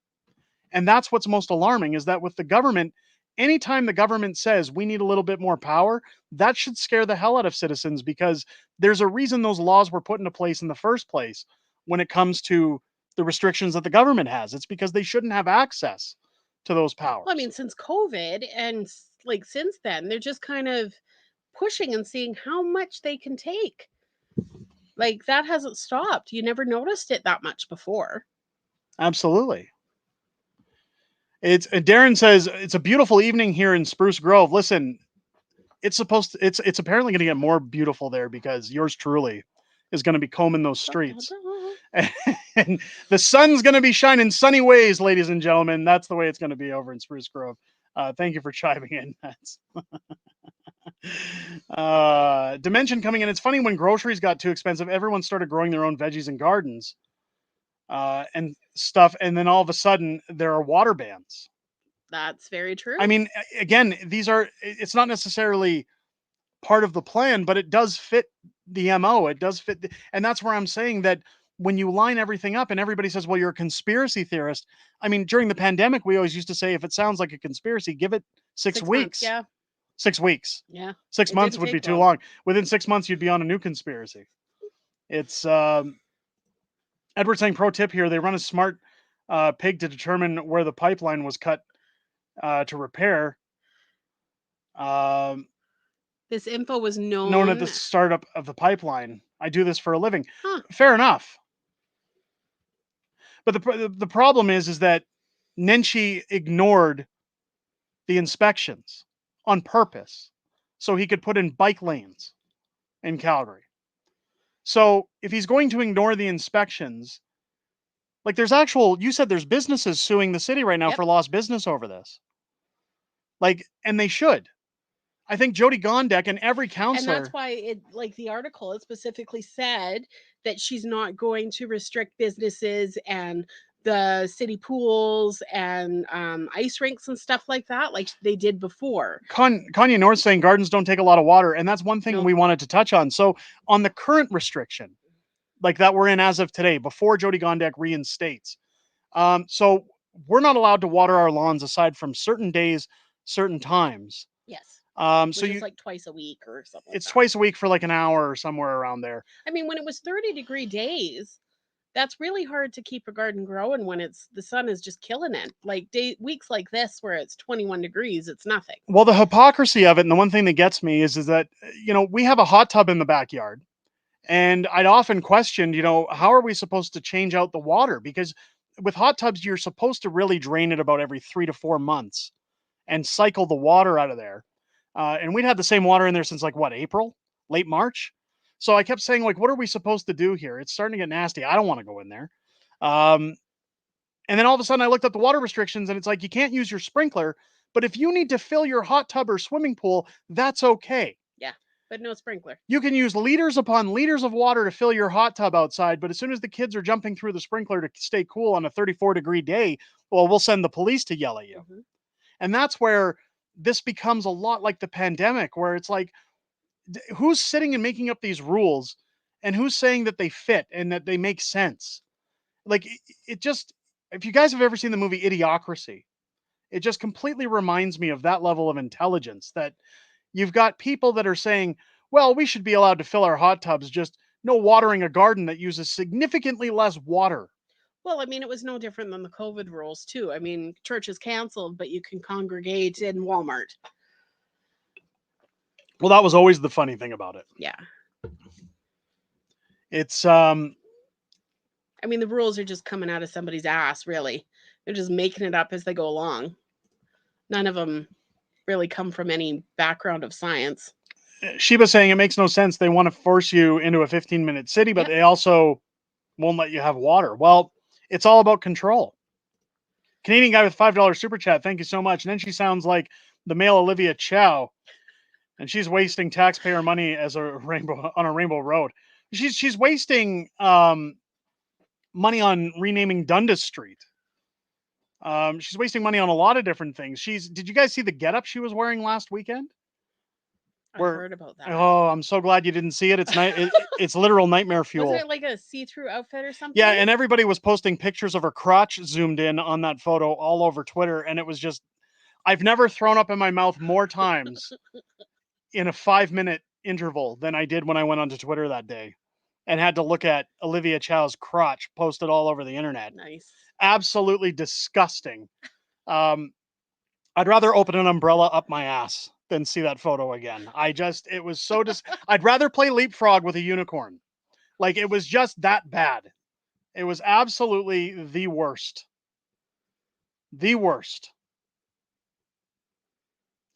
And that's what's most alarming, is that with the government, anytime the government says we need a little bit more power, that should scare the hell out of citizens, because there's a reason those laws were put into place in the first place when it comes to the restrictions that the government has. It's because they shouldn't have access to those powers. Well, I mean, since COVID and like since then, they're just kind of pushing and seeing how much they can take. Like that hasn't stopped. You never noticed it that much before. Absolutely. It's Darren says it's a beautiful evening here in Spruce Grove. Listen, it's apparently going to get more beautiful there because yours truly is going to be combing those streets. And the sun's going to be shining sunny ways, ladies and gentlemen. That's the way it's going to be over in Spruce Grove. Thank you for chiming in. That's Dimension coming in. It's funny, when groceries got too expensive, everyone started growing their own veggies and gardens and stuff. And then all of a sudden there are water bans. That's very true. I mean, again, it's not necessarily part of the plan, but it does fit the MO. It does fit. And that's where I'm saying that when you line everything up and everybody says, well, you're a conspiracy theorist. I mean, during the pandemic, we always used to say, if it sounds like a conspiracy, give it 6 weeks. Months, yeah. 6 weeks. Yeah. 6 months would be too long. Within 6 months, you'd be on a new conspiracy. It's Edward saying, pro tip here, they run a smart pig to determine where the pipeline was cut to repair. This info was known at the startup of the pipeline. I do this for a living. Fair enough. But the problem is that Nenshi ignored the inspections on purpose so he could put in bike lanes in Calgary. So if he's going to ignore the inspections, like you said there's businesses suing the city right now for lost business over this. Like, and they should. I think Jody Gondek and every counselor. And that's why the article, it specifically said that she's not going to restrict businesses and the city pools and ice rinks and stuff like that, like they did before. Kanye North saying gardens don't take a lot of water. And that's one thing we wanted to touch on. So on the current restriction, like that we're in as of today, before Jody Gondek reinstates. So we're not allowed to water our lawns aside from certain days, certain times. Yes. So it's like twice a week or something. It's twice a week for like an hour or somewhere around there. I mean, when it was 30-degree days, that's really hard to keep a garden growing when the sun is just killing it. Like weeks like this where it's 21 degrees, it's nothing. Well, the hypocrisy of it, and the one thing that gets me is that, we have a hot tub in the backyard. And I'd often questioned, how are we supposed to change out the water? Because with hot tubs, you're supposed to really drain it about every 3 to 4 months and cycle the water out of there. And we'd had the same water in there since April, late March. So I kept saying, what are we supposed to do here? It's starting to get nasty. I don't want to go in there. And then all of a sudden I looked up the water restrictions and it's like, you can't use your sprinkler, but if you need to fill your hot tub or swimming pool, that's okay. Yeah, but no sprinkler. You can use liters upon liters of water to fill your hot tub outside, but as soon as the kids are jumping through the sprinkler to stay cool on a 34-degree day, well, we'll send the police to yell at you. Mm-hmm. And that's where this becomes a lot like the pandemic, where it's like, who's sitting and making up these rules and who's saying that they fit and that they make sense? Like, it just, if you guys have ever seen the movie Idiocracy, it just completely reminds me of that level of intelligence, that you've got people that are saying, well, we should be allowed to fill our hot tubs, just no watering a garden that uses significantly less water. Well, I mean, it was no different than the COVID rules, too. I mean, church is canceled, but you can congregate in Walmart. Well, that was always the funny thing about it. Yeah. It's, I mean, the rules are just coming out of somebody's ass, really. They're just making it up as they go along. None of them really come from any background of science. Sheba's saying it makes no sense. They want to force you into a 15-minute city, but they also won't let you have water. Well, it's all about control. Canadian guy with $5 super chat. Thank you so much. And then she sounds like the male Olivia Chow, and she's wasting taxpayer money as a rainbow on a rainbow road. She's wasting money on renaming Dundas Street. She's wasting money on a lot of different things. Did you guys see the getup she was wearing last weekend? I heard about that. Oh, I'm so glad you didn't see it. It's literal nightmare fuel. Was it like a see-through outfit or something? Yeah, and everybody was posting pictures of her crotch zoomed in on that photo all over Twitter, and it was just, I've never thrown up in my mouth more times in a 5-minute interval than I did when I went onto Twitter that day and had to look at Olivia Chow's crotch posted all over the internet. Nice. Absolutely disgusting. I'd rather open an umbrella up my ass than see that photo again. It was so I'd rather play leapfrog with a unicorn. Like, it was just that bad. It was absolutely the worst. The worst.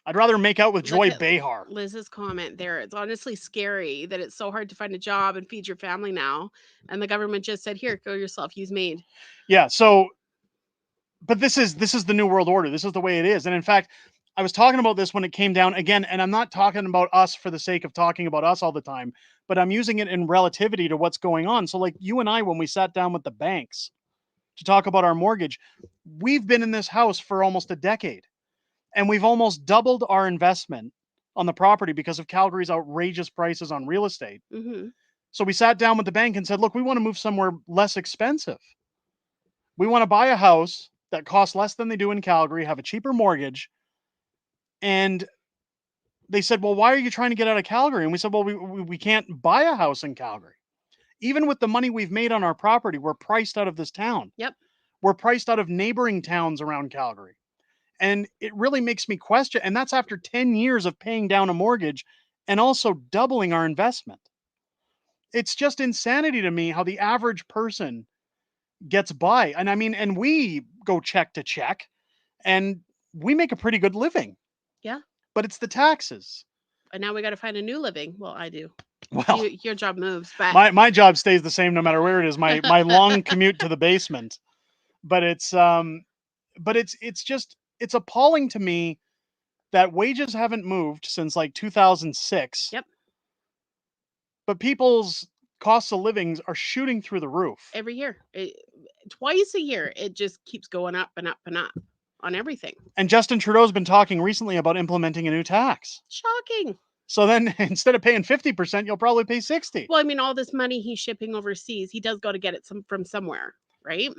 I'd rather make out with Joy Look at Behar. Liz's comment there. It's honestly scary that it's so hard to find a job and feed your family now. And the government just said, here, go yourself, use maid. Yeah. So, but this is the new world order. This is the way it is. And in fact, I was talking about this when it came down again, and I'm not talking about us for the sake of talking about us all the time, but I'm using it in relativity to what's going on. So like you and I, when we sat down with the banks to talk about our mortgage, we've been in this house for almost a decade, and we've almost doubled our investment on the property because of Calgary's outrageous prices on real estate. Mm-hmm. So we sat down with the bank and said, look, we want to move somewhere less expensive. We want to buy a house that costs less than they do in Calgary, have a cheaper mortgage. And they said, well, why are you trying to get out of Calgary? And we said, well, we can't buy a house in Calgary. Even with the money we've made on our property, we're priced out of this town. Yep. We're priced out of neighboring towns around Calgary. And it really makes me question. And that's after 10 years of paying down a mortgage and also doubling our investment. It's just insanity to me how the average person gets by. And I mean, and we go check to check and we make a pretty good living. Yeah. But it's the taxes. And now we got to find a new living. Well, I do. Well, your job moves, but my job stays the same no matter where it is. My long commute to the basement. But it's appalling to me that wages haven't moved since like 2006. Yep. But people's costs of living are shooting through the roof. Every year. Twice a year, it just keeps going up and up and up on everything. And Justin Trudeau's been talking recently about implementing a new tax. Shocking. So then instead of paying 50%, you'll probably pay 60%. Well, I mean, all this money he's shipping overseas, he does got to get it from somewhere, right?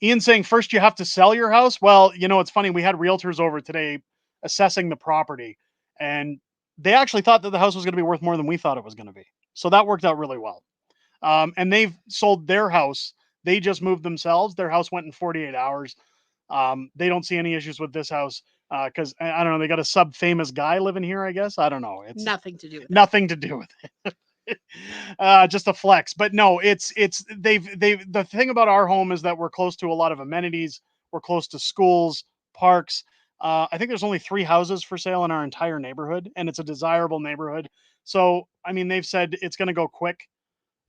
Ian saying first you have to sell your house. Well, you know, it's funny. We had realtors over today assessing the property, and they actually thought that the house was going to be worth more than we thought it was going to be. So that worked out really well. And they've sold their house. They just moved themselves. Their house went in 48 hours. They don't see any issues with this house because I don't know. They got a sub-famous guy living here, I guess. I don't know. It's nothing to do with nothing to do with it. Just a flex. But no, the thing about our home is that we're close to a lot of amenities. We're close to schools, parks. I think there's only 3 houses for sale in our entire neighborhood, and it's a desirable neighborhood. So, I mean, they've said it's going to go quick.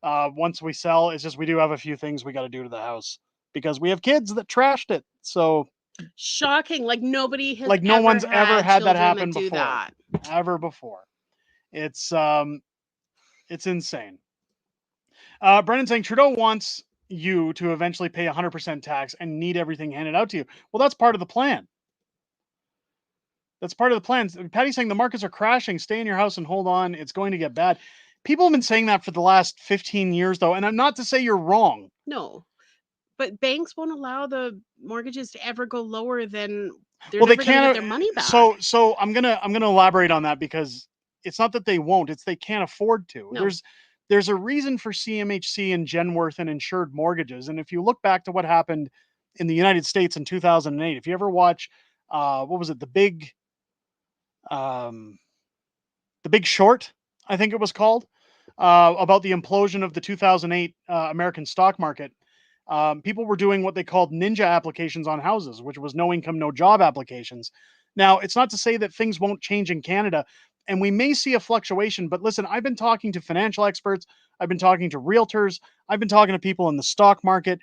Once we sell, it's just we do have a few things we got to do to the house because we have kids that trashed it. So shocking, like nobody has like no one's ever had that happen before. That. Ever before. It's insane. Brendan saying Trudeau wants you to eventually pay 100% tax and need everything handed out to you. Well, that's part of the plan. That's part of the plan. Patty's saying the markets are crashing. Stay in your house and hold on. It's going to get bad. People have been saying that for the last 15 years, though. And I'm not to say you're wrong. No, but banks won't allow the mortgages to ever go lower than they're well, never they can't gonna get their money back. So I'm gonna elaborate on that because it's not that they won't; it's they can't afford to. No. There's a reason for CMHC and Genworth and insured mortgages. And if you look back to what happened in the United States in 2008, if you ever watch, what was it, the Big Short, I think it was called. About the implosion of the 2008 American stock market. People were doing what they called ninja applications on houses, which was no income, no job applications. Now, it's not to say that things won't change in Canada, and we may see a fluctuation, but listen, I've been talking to financial experts. I've been talking to realtors. I've been talking to people in the stock market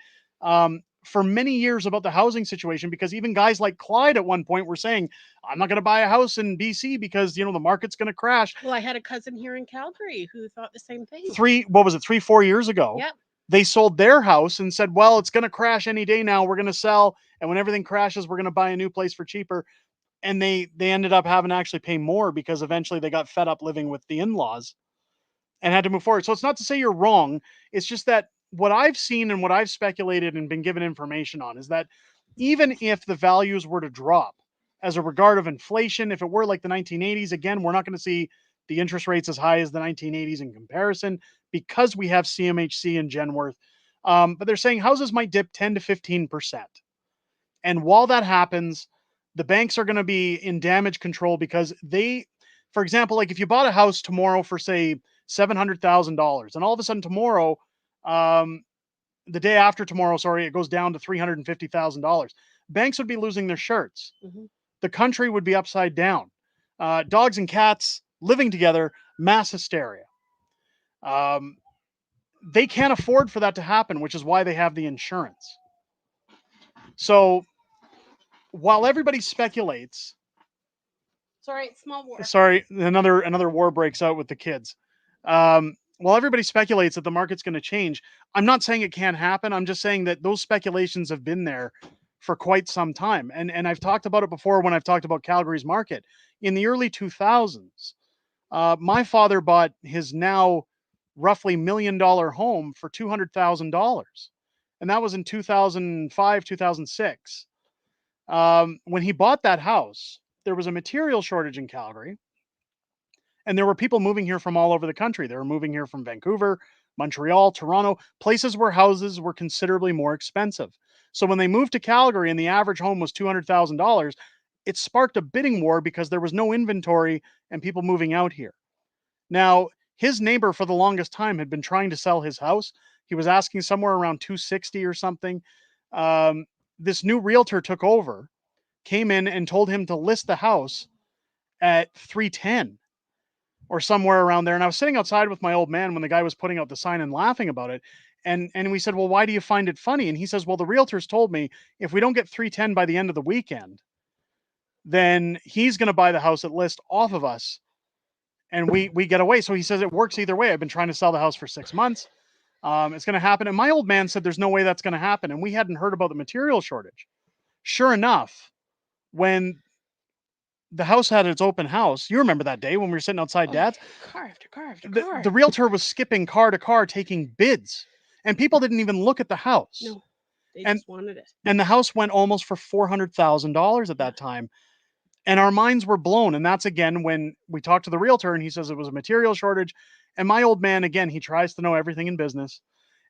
for many years about the housing situation, because even guys like Clyde at one point were saying, I'm not going to buy a house in BC because, you know, the market's going to crash. Well, I had a cousin here in Calgary who thought the same thing. 3-4 years ago. Yep. They sold their house and said, well, it's going to crash any day now. We're going to sell. And when everything crashes, we're going to buy a new place for cheaper. And they ended up having to actually pay more because eventually they got fed up living with the in-laws and had to move forward. So it's not to say you're wrong. It's just that what I've seen and what I've speculated and been given information on is that even if the values were to drop as a regard of inflation, if it were like the 1980s, again, we're not going to see the interest rates as high as the 1980s in comparison because we have CMHC and Genworth. But they're saying houses might dip 10 to 15%. And while that happens, the banks are going to be in damage control because they, for example, like if you bought a house tomorrow for say $700,000 and all of a sudden tomorrow, the day after tomorrow, it goes down to $350,000. Banks would be losing their shirts. Mm-hmm. The country would be upside down. Dogs and cats living together, mass hysteria. They can't afford for that to happen, which is why they have the insurance. So while everybody speculates, Sorry, small war. sorry, another war breaks out with the kids. While everybody speculates that the market's going to change, I'm not saying it can't happen. I'm just saying that those speculations have been there for quite some time. And I've talked about it before when I've talked about Calgary's market. In the early 2000s, my father bought his now roughly $1 million home for $200,000. And that was in 2005, 2006. When he bought that house, there was a material shortage in Calgary. And there were people moving here from all over the country. They were moving here from Vancouver, Montreal, Toronto, places where houses were considerably more expensive. So when they moved to Calgary and the average home was $200,000, it sparked a bidding war because there was no inventory and people moving out here. Now, his neighbor for the longest time had been trying to sell his house. He was asking somewhere around 260 or something. This new realtor took over, came in and told him to list the house at 310 or somewhere around there. And I was sitting outside with my old man when the guy was putting out the sign and laughing about it. And we said, well, why do you find it funny? And he says, well, the realtors told me if we don't get 310 by the end of the weekend, then he's going to buy the house at list off of us and we get away. So he says it works either way. I've been trying to sell the house for 6 months. It's going to happen. And my old man said there's no way that's going to happen. And we hadn't heard about the material shortage. Sure enough, when the house had its open house, you remember that day when we were sitting outside Dad's? Car after car after The, car. the realtor was skipping car to car taking bids. And people didn't even look at the house. No, they And- just wanted it. And the house went almost for $400,000 at that time. And our minds were blown. And that's again when we talked to the realtor and he says it was a material shortage. And my old man, again, he tries to know everything in business.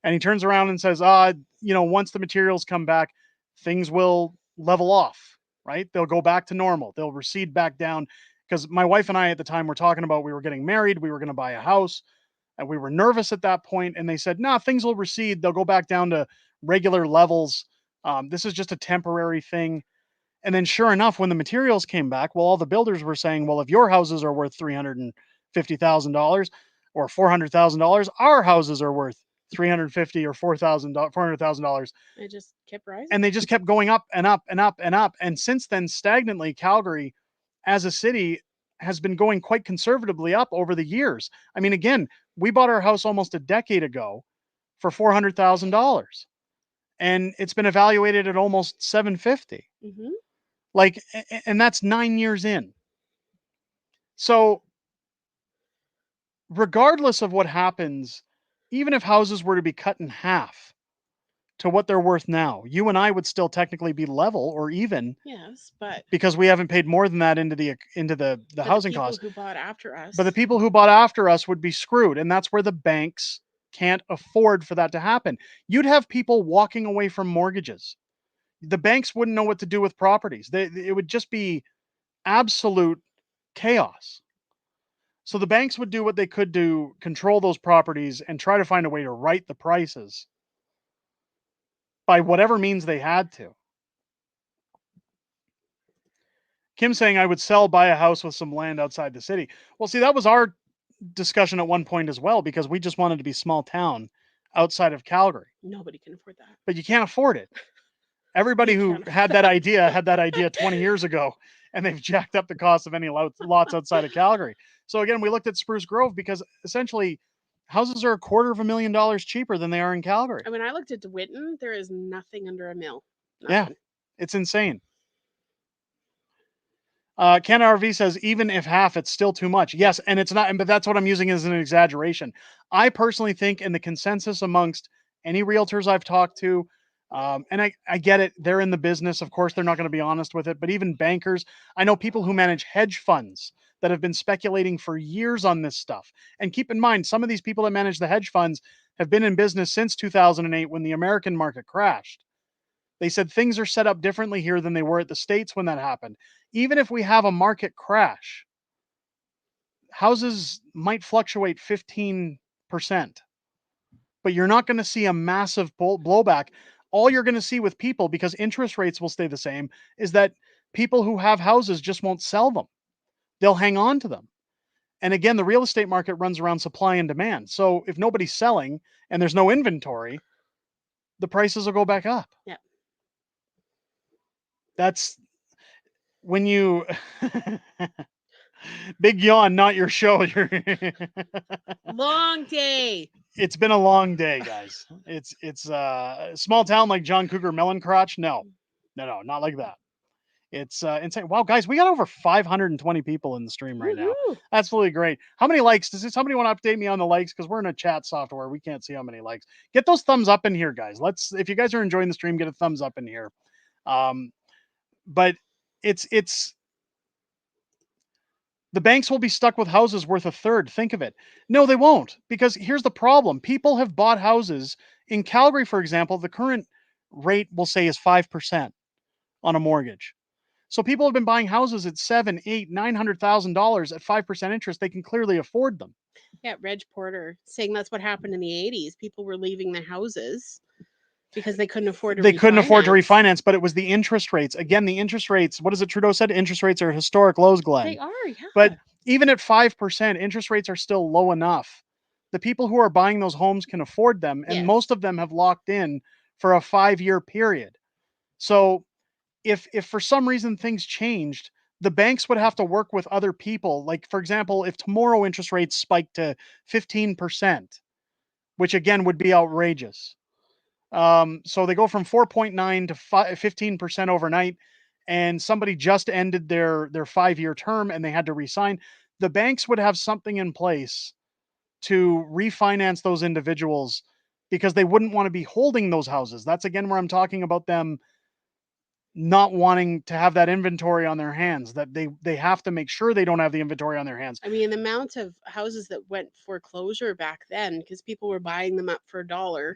And he turns around and says, once the materials come back, things will level off, right? They'll go back to normal. They'll recede back down. Because my wife and I at the time were talking about we were getting married. We were going to buy a house. And we were nervous at that point. And they said, no, things will recede. They'll go back down to regular levels. This is just a temporary thing. And then sure enough, when the materials came back, well, all the builders were saying, well, if your houses are worth $350,000 or $400,000, our houses are worth $350,000 or $400,000. It just kept rising. And they just kept going up and up and up and up. And since then, stagnantly, Calgary as a city has been going quite conservatively up over the years. I mean, again, we bought our house almost a decade ago for $400,000 and it's been evaluated at almost $750,000. Mm-hmm. And that's 9 years in. So regardless of what happens, even if houses were to be cut in half to what they're worth now, you and I would still technically be level or even. Yes, but because we haven't paid more than that into the housing costs. The people who bought after us. But the people who bought after us would be screwed, and that's where the banks can't afford for that to happen. You'd have people walking away from mortgages. The banks wouldn't know what to do with properties. It would just be absolute chaos. So the banks would do what they could to control those properties and try to find a way to right the prices by whatever means they had to. Kim saying I would buy a house with some land outside the city. Well, see, that was our discussion at one point as well, because we just wanted to be small town outside of Calgary. Nobody can afford that. But you can't afford it. Everybody who had that idea 20 years ago, and they've jacked up the cost of any lots outside of Calgary. So again, we looked at Spruce Grove because essentially houses are $250,000 cheaper than they are in Calgary. I mean, I looked at DeWitton. There is nothing under $1 million. Yeah, it's insane. Ken RV says, even if half, it's still too much. Yes, and it's not, but that's what I'm using as an exaggeration. I personally think, in the consensus amongst any realtors I've talked to, and I get it, they're in the business. Of course, they're not going to be honest with it, but even bankers, I know people who manage hedge funds that have been speculating for years on this stuff. And keep in mind, some of these people that manage the hedge funds have been in business since 2008 when the American market crashed. They said things are set up differently here than they were at the States when that happened. Even if we have a market crash, houses might fluctuate 15%, but you're not going to see a massive blowback. All you're going to see with people, because interest rates will stay the same, is that people who have houses just won't sell them. they'll hang on to them. And again, the real estate market runs around supply and demand. So if nobody's selling and there's no inventory, the prices will go back up. Yeah. That's when you big yawn, not your show. Long day. It's been a long day, guys. It's a small town like John Cougar Melon Crotch. No, not like that. It's insane. Wow, guys, we got over 520 people in the stream right now. Woohoo. Absolutely great. How many likes? Does somebody want to update me on the likes? Because we're in a chat software. We can't see how many likes. Get those thumbs up in here, guys. If you guys are enjoying the stream, get a thumbs up in here. But it's the banks will be stuck with houses worth a third. Think of it. No, they won't. Because here's the problem. People have bought houses. In Calgary, for example, the current rate, we'll say, is 5% on a mortgage. So people have been buying houses at $700,000, $800,000, $900,000 at 5% interest. They can clearly afford them. Yeah, Reg Porter saying that's what happened in the 80s. People were leaving their houses because they couldn't afford to refinance, but it was the interest rates. Again, the interest rates, what is it Trudeau said? Interest rates are historic lows, Glenn. They are, yeah. But even at 5%, interest rates are still low enough. The people who are buying those homes can afford them, and most of them have locked in for a 5-year period. So if for some reason things changed, the banks would have to work with other people. Like, for example, if tomorrow interest rates spike to 15%, which again would be outrageous. So they go from 4.9 to 15% overnight, and somebody just ended their 5-year term and they had to resign. The banks would have something in place to refinance those individuals because they wouldn't want to be holding those houses. That's again where I'm talking about them not wanting to have that inventory on their hands, that they have to make sure they don't have the inventory on their hands. I mean, the amount of houses that went foreclosure back then, because people were buying them up for $1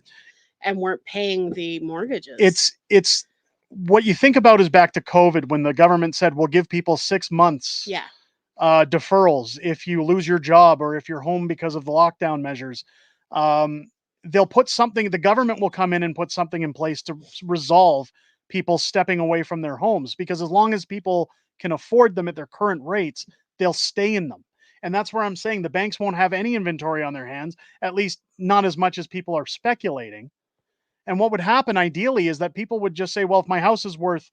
and weren't paying the mortgages. It's what you think about is back to COVID when the government said, we'll give people 6 months deferrals if you lose your job or if you're home because of the lockdown measures. They'll put something, the government will come in and put something in place to resolve people stepping away from their homes, because as long as people can afford them at their current rates, they'll stay in them. And that's where I'm saying the banks won't have any inventory on their hands, at least not as much as people are speculating. And what would happen ideally is that people would just say, well, if my house is worth,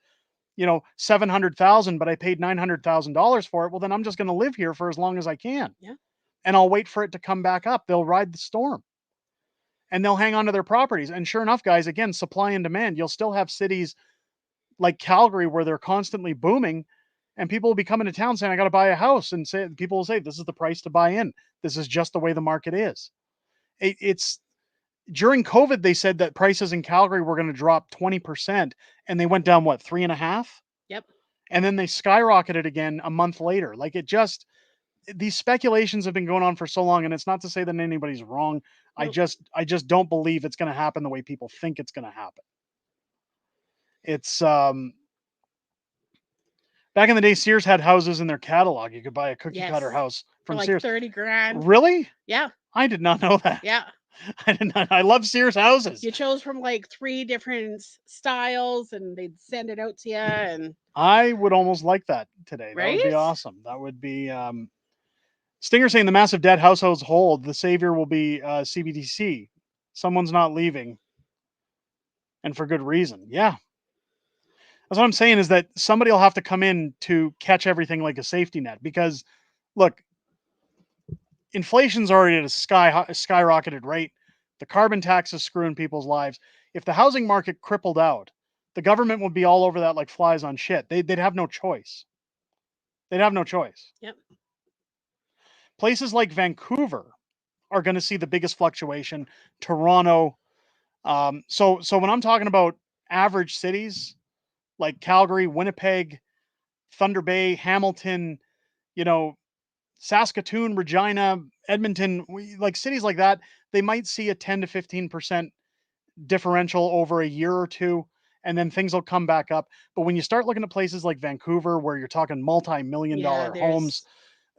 $700,000, but I paid $900,000 for it, well, then I'm just going to live here for as long as I can. Yeah. And I'll wait for it to come back up. They'll ride the storm. And they'll hang on to their properties. And sure enough, guys, again, supply and demand. You'll still have cities like Calgary where they're constantly booming, and people will be coming to town saying, I got to buy a house. And people will say, this is the price to buy in. This is just the way the market is. It's during COVID, they said that prices in Calgary were going to drop 20%, and they went down, 3.5%? Yep. And then they skyrocketed again a month later. Like, these speculations have been going on for so long, and it's not to say that anybody's wrong. Nope. I just don't believe it's going to happen the way people think it's going to happen. It's back in the day, Sears had houses in their catalog. You could buy a cookie cutter house from for Sears. $30,000. Really? Yeah. I did not know that. Yeah. I did not. I love Sears houses. You chose from 3 different styles, and they'd send it out to you. And I would almost like that today. Right? That would be awesome. That would be. Stinger saying the massive debt households hold. The savior will be Cbdc. Someone's not leaving, and for good reason. Yeah. That's what I'm saying, is that somebody will have to come in to catch everything like a safety net, because look, inflation's already at a skyrocketed rate. The carbon tax is screwing people's lives. If the housing market crippled out, the government would be all over that like flies on shit. They'd have no choice. They'd have no choice. Yep. Places like Vancouver are going to see the biggest fluctuation. Toronto. So when I'm talking about average cities like Calgary, Winnipeg, Thunder Bay, Hamilton, Saskatoon, Regina, Edmonton, like cities like that, they might see a 10 to 15% differential over a year or two, and then things will come back up. But when you start looking at places like Vancouver, where you're talking multi-million-dollar homes,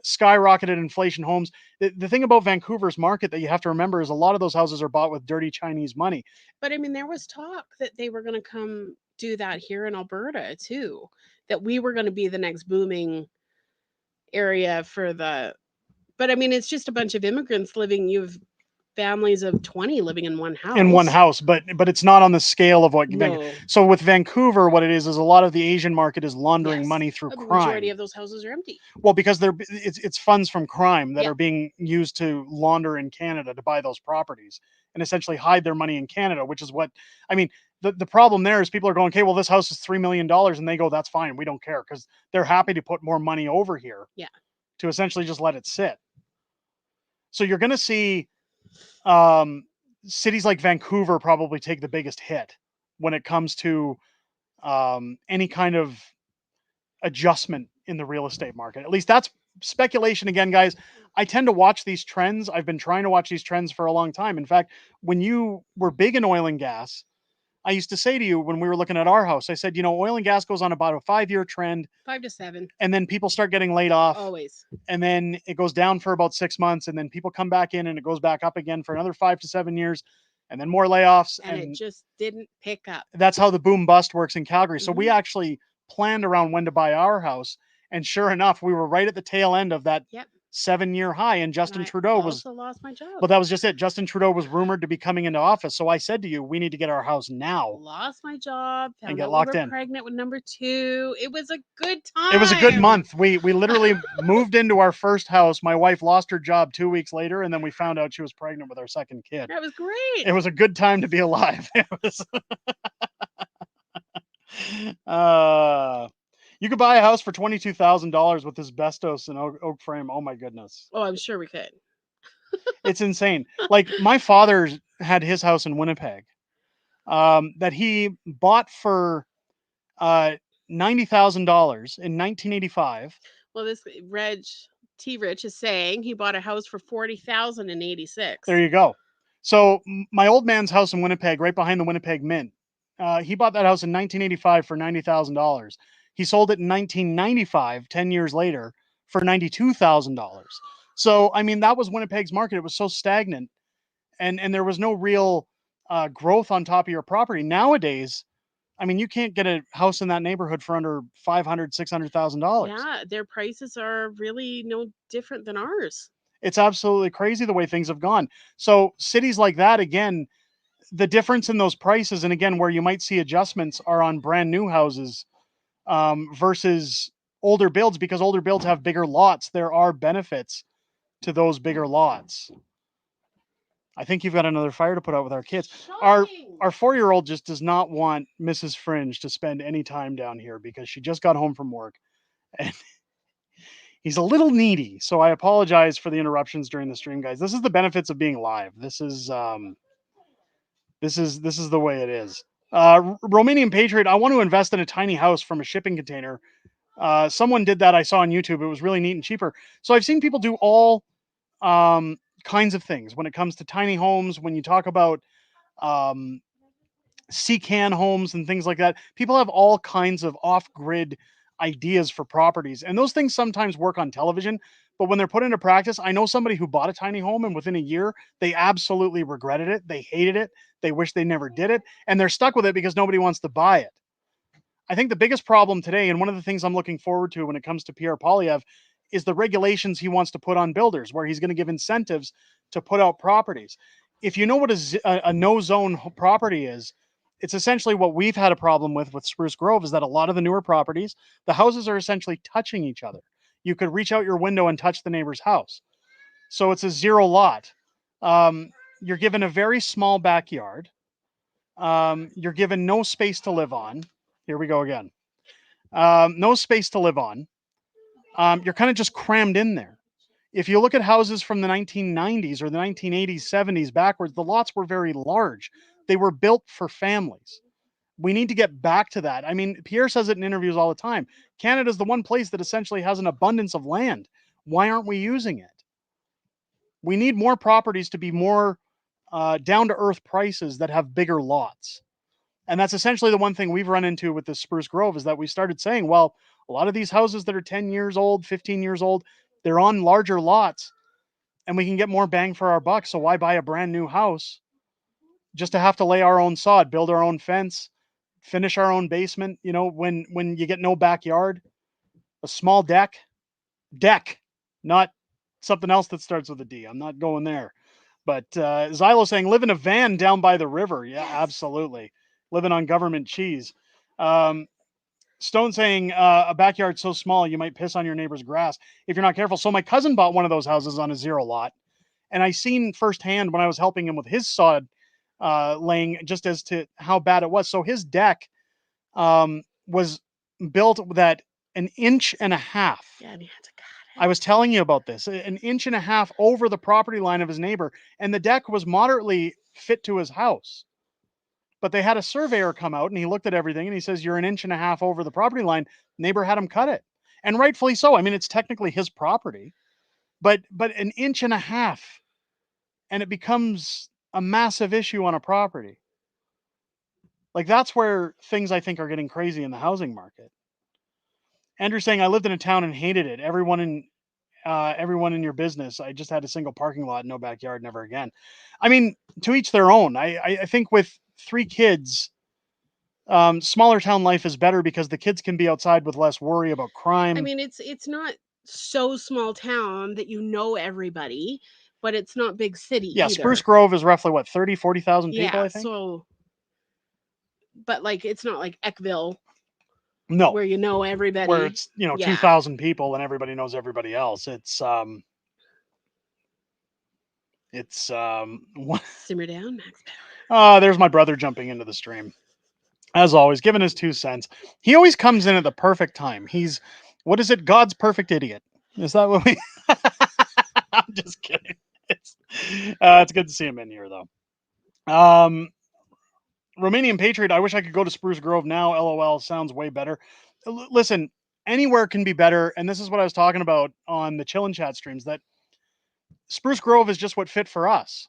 skyrocketed inflation homes, the thing about Vancouver's market that you have to remember is a lot of those houses are bought with dirty Chinese money. But I mean, there was talk that they were going to come do that here in Alberta too, that we were going to be the next booming area for the, but I mean, it's just a bunch of immigrants living. You've families of 20 living in one house. In one house, but it's not on the scale of what. No. So with Vancouver, what it is a lot of the Asian market is laundering money through The crime. majority of those houses are empty. Well, because it's funds from crime that Yeah. are being used to launder in Canada to buy those properties and essentially hide their money in Canada, which is what I mean. The problem there is people are going, okay, well, this house is $3 million, and they go, that's fine, we don't care, because they're happy to put more money over here. Yeah. To essentially just let it sit. So you're going to see cities like Vancouver probably take the biggest hit when it comes to any kind of adjustment in the real estate market. At least that's speculation again, guys. I tend to watch these trends. I've been trying to watch these trends for a long time. In fact, when you were big in oil and gas, I used to say to you when we were looking at our house, I said, oil and gas goes on about a 5-year trend. 5 to 7. And then people start getting laid off. Always. And then it goes down for about 6 months. And then people come back in and it goes back up again for another 5 to 7 years. And then more layoffs. And it just didn't pick up. That's how the boom bust works in Calgary. So we actually planned around when to buy our house. And sure enough, we were right at the tail end of that 7-year high. And Justin Trudeau also lost my job. But that was just it. Justin Trudeau was rumored to be coming into office. So I said to you, we need to get our house now. Lost my job. And get locked in. Pregnant with number 2. It was a good time. It was a good month. We literally moved into our first house. My wife lost her job 2 weeks later, and then we found out she was pregnant with our second kid. That was great. It was a good time to be alive. It was. You could buy a house for $22,000 with asbestos and oak frame. Oh my goodness. Oh, I'm sure we could. It's insane. Like my father had his house in Winnipeg that he bought for $90,000 in 1985. Well, this T. Rich is saying he bought a house for $40,000 in 86. There you go. So my old man's house in Winnipeg, right behind the Winnipeg Mint, he bought that house in 1985 for $90,000. He sold it in 1995, 10 years later, for $92,000. So, I mean, that was Winnipeg's market. It was so stagnant, and there was no real growth on top of your property. Nowadays, I mean, you can't get a house in that neighborhood for under $500,000, $600,000. Yeah, their prices are really no different than ours. It's absolutely crazy the way things have gone. So cities like that, again, the difference in those prices, and again, where you might see adjustments are on brand new houses versus older builds, because older builds have bigger lots. There are benefits to those bigger lots. I think you've got another fire to put out with our kids. Our 4-year-old just does not want Mrs. Fringe to spend any time down here because she just got home from work and he's a little needy. So I apologize for the interruptions during the stream, guys. This is the benefits of being live. This is the way it is. Romanian Patriot, I want to invest in a tiny house from a shipping container. Someone did that. I saw on YouTube. It was really neat and cheaper. So I've seen people do all kinds of things when it comes to tiny homes. When you talk about CCAN homes and things like that, people have all kinds of off-grid ideas for properties. And those things sometimes work on television, but when they're put into practice, I know somebody who bought a tiny home and within a year, they absolutely regretted it. They hated it. They wish they never did it. And they're stuck with it because nobody wants to buy it. I think the biggest problem today, and one of the things I'm looking forward to when it comes to Pierre Poilievre, is the regulations he wants to put on builders, where he's going to give incentives to put out properties. If you know what a no-zone property is, it's essentially what we've had a problem with Spruce Grove, is that a lot of the newer properties, the houses are essentially touching each other. You could reach out your window and touch the neighbor's house. So it's a zero lot. You're given a very small backyard. You're given no space to live on. Here we go again. No space to live on. You're kind of just crammed in there. If you look at houses from the 1990s or the 1980s, 70s backwards, the lots were very large. They were built for families. We need to get back to that. I mean, Pierre says it in interviews all the time. Canada's the one place that essentially has an abundance of land. Why aren't we using it? We need more properties to be more down-to-earth prices that have bigger lots. And that's essentially the one thing we've run into with the Spruce Grove, is that we started saying, well, a lot of these houses that are 10 years old, 15 years old, they're on larger lots and we can get more bang for our buck. So why buy a brand new house just to have to lay our own sod, build our own fence, finish our own basement? You know, when you get no backyard, a small deck, Deck, not something else that starts with a D. I'm not going there. But Zylo saying, live in a van down by the river. Yeah, absolutely. Living on government cheese. Stone saying, a backyard so small you might piss on your neighbor's grass if you're not careful. So my cousin bought one of those houses on a zero lot. And I seen firsthand when I was helping him with his sod laying, just as to how bad it was. So his deck was built that 1.5 inches. Yeah, and you had to cut it. I was telling you about this, 1.5 inches over the property line of his neighbor, and the deck was moderately fit to his house. But they had a surveyor come out and he looked at everything and he says, you're 1.5 inches over the property line. Neighbor had him cut it. And rightfully so. I mean, it's technically his property, but 1.5 inches, and it becomes a massive issue on a property. Like, that's where things I think are getting crazy in the housing market. Andrew's saying, I lived in a town and hated it. Everyone in your business. I just had a single parking lot, no backyard, never again. I mean, to each their own. I think with 3 kids, smaller town life is better because the kids can be outside with less worry about crime. I mean, it's not so small town that you know everybody, but it's not big city yeah, either. Spruce Grove is roughly what, 40,000 people, Yeah, I think. so, but like it's not like Eckville No, where you know everybody. where it's, Yeah. 2,000 people and everybody knows everybody else. It's Simmer down, Max. there's my brother jumping into the stream. As always, giving his 2 cents. He always comes in at the perfect time. He's, what is it? God's perfect idiot. Is that what we... I'm just kidding. It's good to see him in here, though. Romanian Patriot, I wish I could go to Spruce Grove now. LOL, sounds way better. Listen, anywhere can be better, and this is what I was talking about on the Chill and Chat streams, that Spruce Grove is just what fit for us.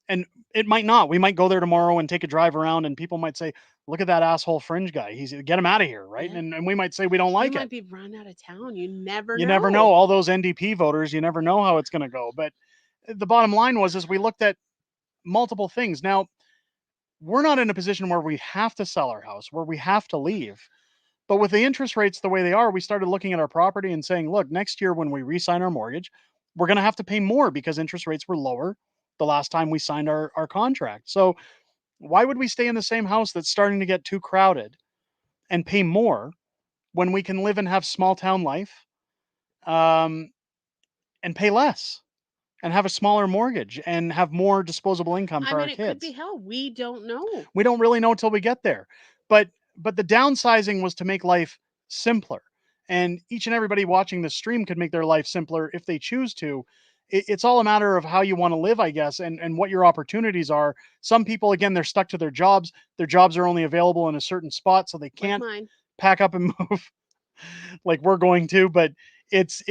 And it might not. We might go there tomorrow and take a drive around, and people might say, look at that asshole Fringe guy. Get him out of here, right? Yeah. And we might say we don't like You it. might be run out of town. You never never know. All those NDP voters, you never know how it's going to go. But the bottom line is we looked at multiple things. Now, we're not in a position where we have to sell our house, where we have to leave. But with the interest rates the way they are, we started looking at our property and saying, look, next year when we re-sign our mortgage, we're going to have to pay more because interest rates were lower the last time we signed our contract. So why would we stay in the same house that's starting to get too crowded and pay more when we can live and have small town life and pay less and have a smaller mortgage and have more disposable income for our kids? It could be hell. We don't know. We don't really know until we get there. But the downsizing was to make life simpler. And each and everybody watching the stream could make their life simpler if they choose to. It's all a matter of how you want to live, I guess, and what your opportunities are. Some people, again, they're stuck to their jobs. Their jobs are only available in a certain spot, so they can't pack up and move like we're going to. But it's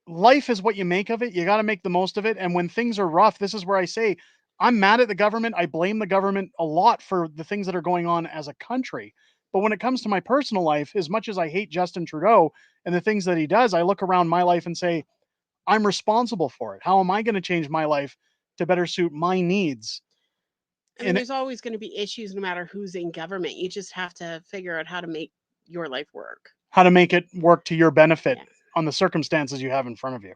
life is what you make of it. You got to make the most of it. And when things are rough, this is where I say, I'm mad at the government. I blame the government a lot for the things that are going on as a country. But when it comes to my personal life, as much as I hate Justin Trudeau and the things that he does, I look around my life and say, I'm responsible for it. How am I going to change my life to better suit my needs? I mean, there's always going to be issues no matter who's in government. You just have to figure out how to make your life work. How to make it work to your benefit on the circumstances you have in front of you.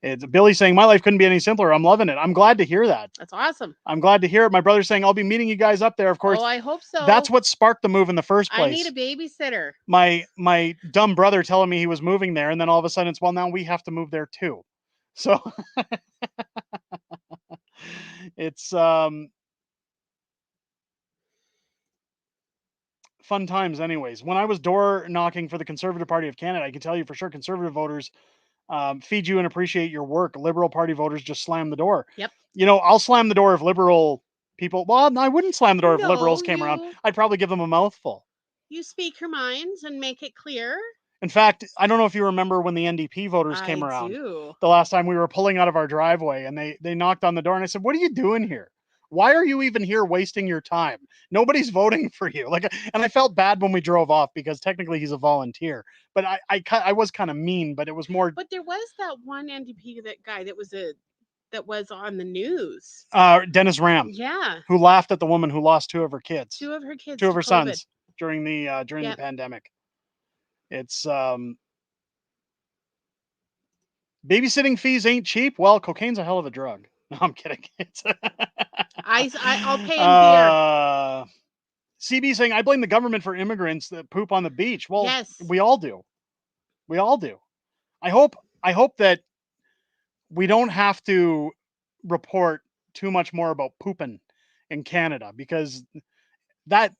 It's Billy saying, my life couldn't be any simpler. I'm loving it. I'm glad to hear that. That's awesome. I'm glad to hear it. My brother's saying, I'll be meeting you guys up there. Of course. Oh, I hope so. That's what sparked the move in the first place. I need a babysitter. My dumb brother telling me he was moving there. And then all of a sudden it's, well, now we have to move there too. So it's fun times anyways. When I was door knocking for the Conservative Party of Canada, I can tell you for sure Conservative voters feed you and appreciate your work. Liberal Party voters just slam the door. Yep. I'll slam the door if liberal people, well, I wouldn't slam the door if liberals came around. I'd probably give them a mouthful. You speak your minds and make it clear. In fact, I don't know if you remember when the NDP voters came around. Do. The last time we were pulling out of our driveway and they knocked on the door and I said, what are you doing here? Why are you even here wasting your time? Nobody's voting for you. And I felt bad when we drove off because technically he's a volunteer, but I was kind of mean, but it was more. But there was that one NDP guy that was on the news. Dennis Ram. Yeah. Who laughed at the woman who lost 2 of her kids. 2 of her kids. 2 of her COVID. sons during the pandemic. It's Babysitting fees ain't cheap. Well, cocaine's a hell of a drug. No, I'm kidding. I'll pay in beer. CB saying, I blame the government for immigrants that poop on the beach. Well, Yes. we all do. We all do. I hope that we don't have to report too much more about pooping in Canada, because that,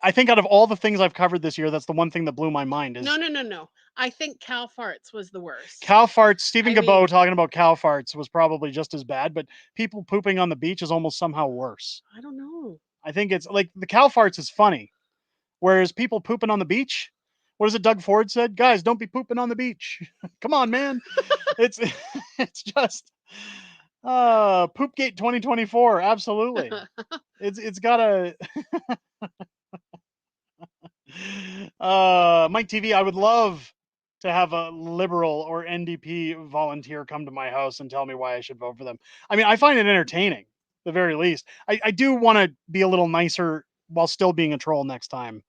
I think out of all the things I've covered this year, that's the one thing that blew my mind. Is No. I think cow farts was the worst. Cow farts. Stephen I Gabot mean- talking about cow farts was probably just as bad, but people pooping on the beach is almost somehow worse. I don't know. I think it's like the cow farts is funny, whereas people pooping on the beach. What is it Doug Ford said? Guys, don't be pooping on the beach. Come on, man. it's just Poopgate 2024. Absolutely. It's got a Mike TV. I would love to have a Liberal or NDP volunteer come to my house and tell me why I should vote for them. I mean, I find it entertaining, the very least. I do want to be a little nicer while still being a troll next time,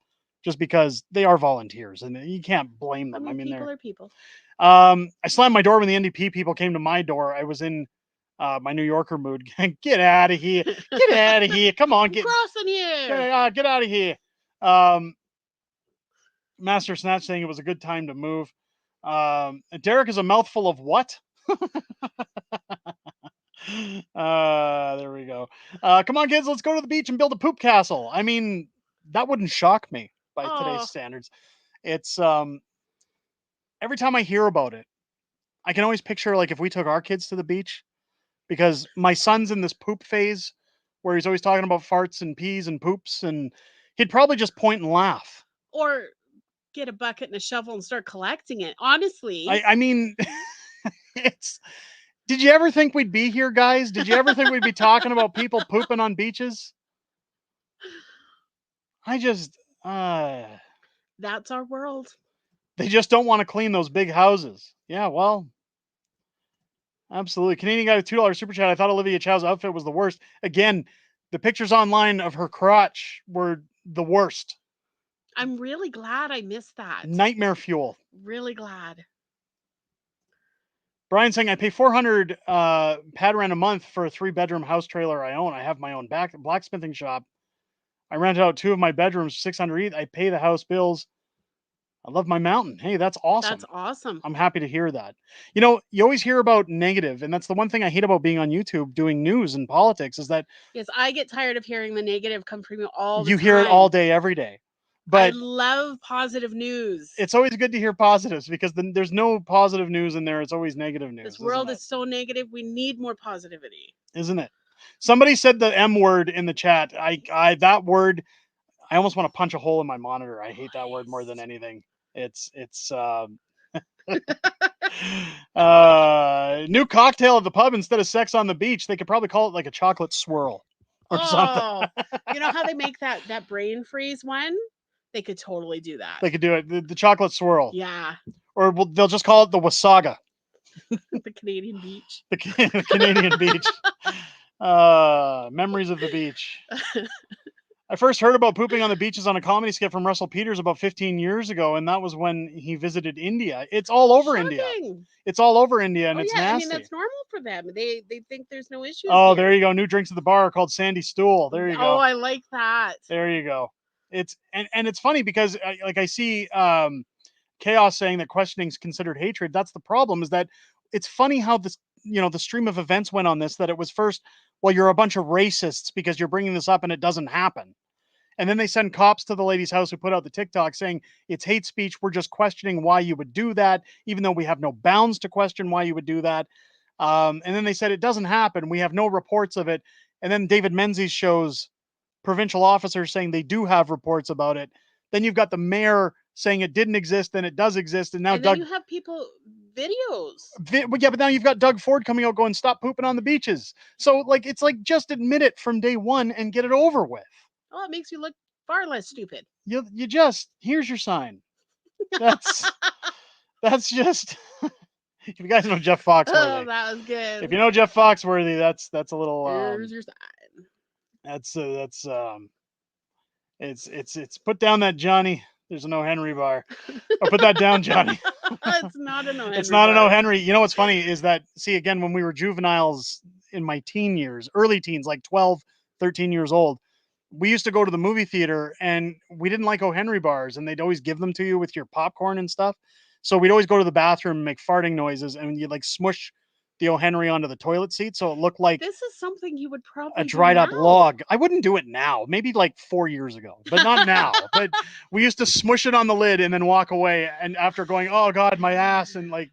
just because they are volunteers and you can't blame them. I mean, people are people. I slammed my door when the NDP people came to my door. I was in my New Yorker mood. Get out of here! Get out of here! Come on, get Crossing here. get out of here! Master Snatch saying it was a good time to move. Derek is a mouthful of what? There we go. Come on, kids, let's go to the beach and build a poop castle. I mean, that wouldn't shock me by today's standards. It's every time I hear about it, I can always picture like if we took our kids to the beach, because my son's in this poop phase where he's always talking about farts and pees and poops, and he'd probably just point and laugh. Or get a bucket and a shovel and start collecting it. Honestly. I mean, it's. Did you ever think we'd be here, guys? Did you ever think we'd be talking about people pooping on beaches? I just, that's our world. They just don't want to clean those big houses. Yeah, well, absolutely. Canadian guy with $2 super chat. I thought Olivia Chow's outfit was the worst. Again, the pictures online of her crotch were the worst. I'm really glad I missed that. Nightmare fuel. Really glad. Brian saying, I pay $400 pad rent a month for a 3-bedroom house trailer I own. I have my own blacksmithing shop. I rent out 2 of my bedrooms, $600 each. I pay the house bills. I love my mountain. Hey, that's awesome. That's awesome. I'm happy to hear that. You know, you always hear about negative, and that's the one thing I hate about being on YouTube doing news and politics, is that yes, I get tired of hearing the negative come from you all the time. You hear it all day, every day. But I love positive news. It's always good to hear positives, because then there's no positive news in there. It's always negative news. This world is so negative. We need more positivity. Isn't it? Somebody said the M word in the chat. That word, I almost want to punch a hole in my monitor. I hate that word more than anything. It's new cocktail at the pub instead of sex on the beach. They could probably call it like a chocolate swirl or something. You know how they make that brain freeze one? They could totally do that. They could do it. The chocolate swirl. Yeah. Or they'll just call it the wasaga. The Canadian beach. The Canadian beach. Memories of the beach. I first heard about pooping on the beaches on a comedy skit from Russell Peters about 15 years ago, and that was when he visited India. It's all over India. It's all over India, and it's nasty. I mean, that's normal for them. They think there's no issues. Oh, there you go. New drinks at the bar called Sandy Stool. There you go. Oh, I like that. There you go. It's and it's funny because I see Chaos saying that questioning is considered hatred. That's the problem, is that it's funny how this, the stream of events went on this, that it was first, well, you're a bunch of racists because you're bringing this up and it doesn't happen. And then they send cops to the lady's house who put out the TikTok saying it's hate speech. We're just questioning why you would do that, even though we have no bounds to question why you would do that. And then they said it doesn't happen. We have no reports of it. And then David Menzies shows provincial officers saying they do have reports about it. Then you've got the mayor saying it didn't exist, then it does exist, and now then you have people videos. Yeah, but now you've got Doug Ford coming out going, stop pooping on the beaches. So it's like, just admit it from day one and get it over with. Oh, it makes you look far less stupid. You just, here's your sign. That's just. If you guys know Jeff Foxworthy. Oh, that was good. If you know Jeff Foxworthy, that's a little. Here's your sign. It's put down that Johnny. There's no Henry bar. Or put that down, Johnny. It's not an O. Henry It's not an bar. O. Henry. You know what's funny is that, see, again, when we were juveniles in my teen years, early teens, like 12, 13 years old, we used to go to the movie theater and we didn't like O. Henry bars, and they'd always give them to you with your popcorn and stuff. So we'd always go to the bathroom and make farting noises, and you'd like smush the O. Henry onto the toilet seat. So it looked like This is something you would probably a do dried up now. log. I wouldn't do it now, maybe like 4 years ago, but not now. But we used to smush it on the lid and then walk away. And after going, oh God, my ass, and like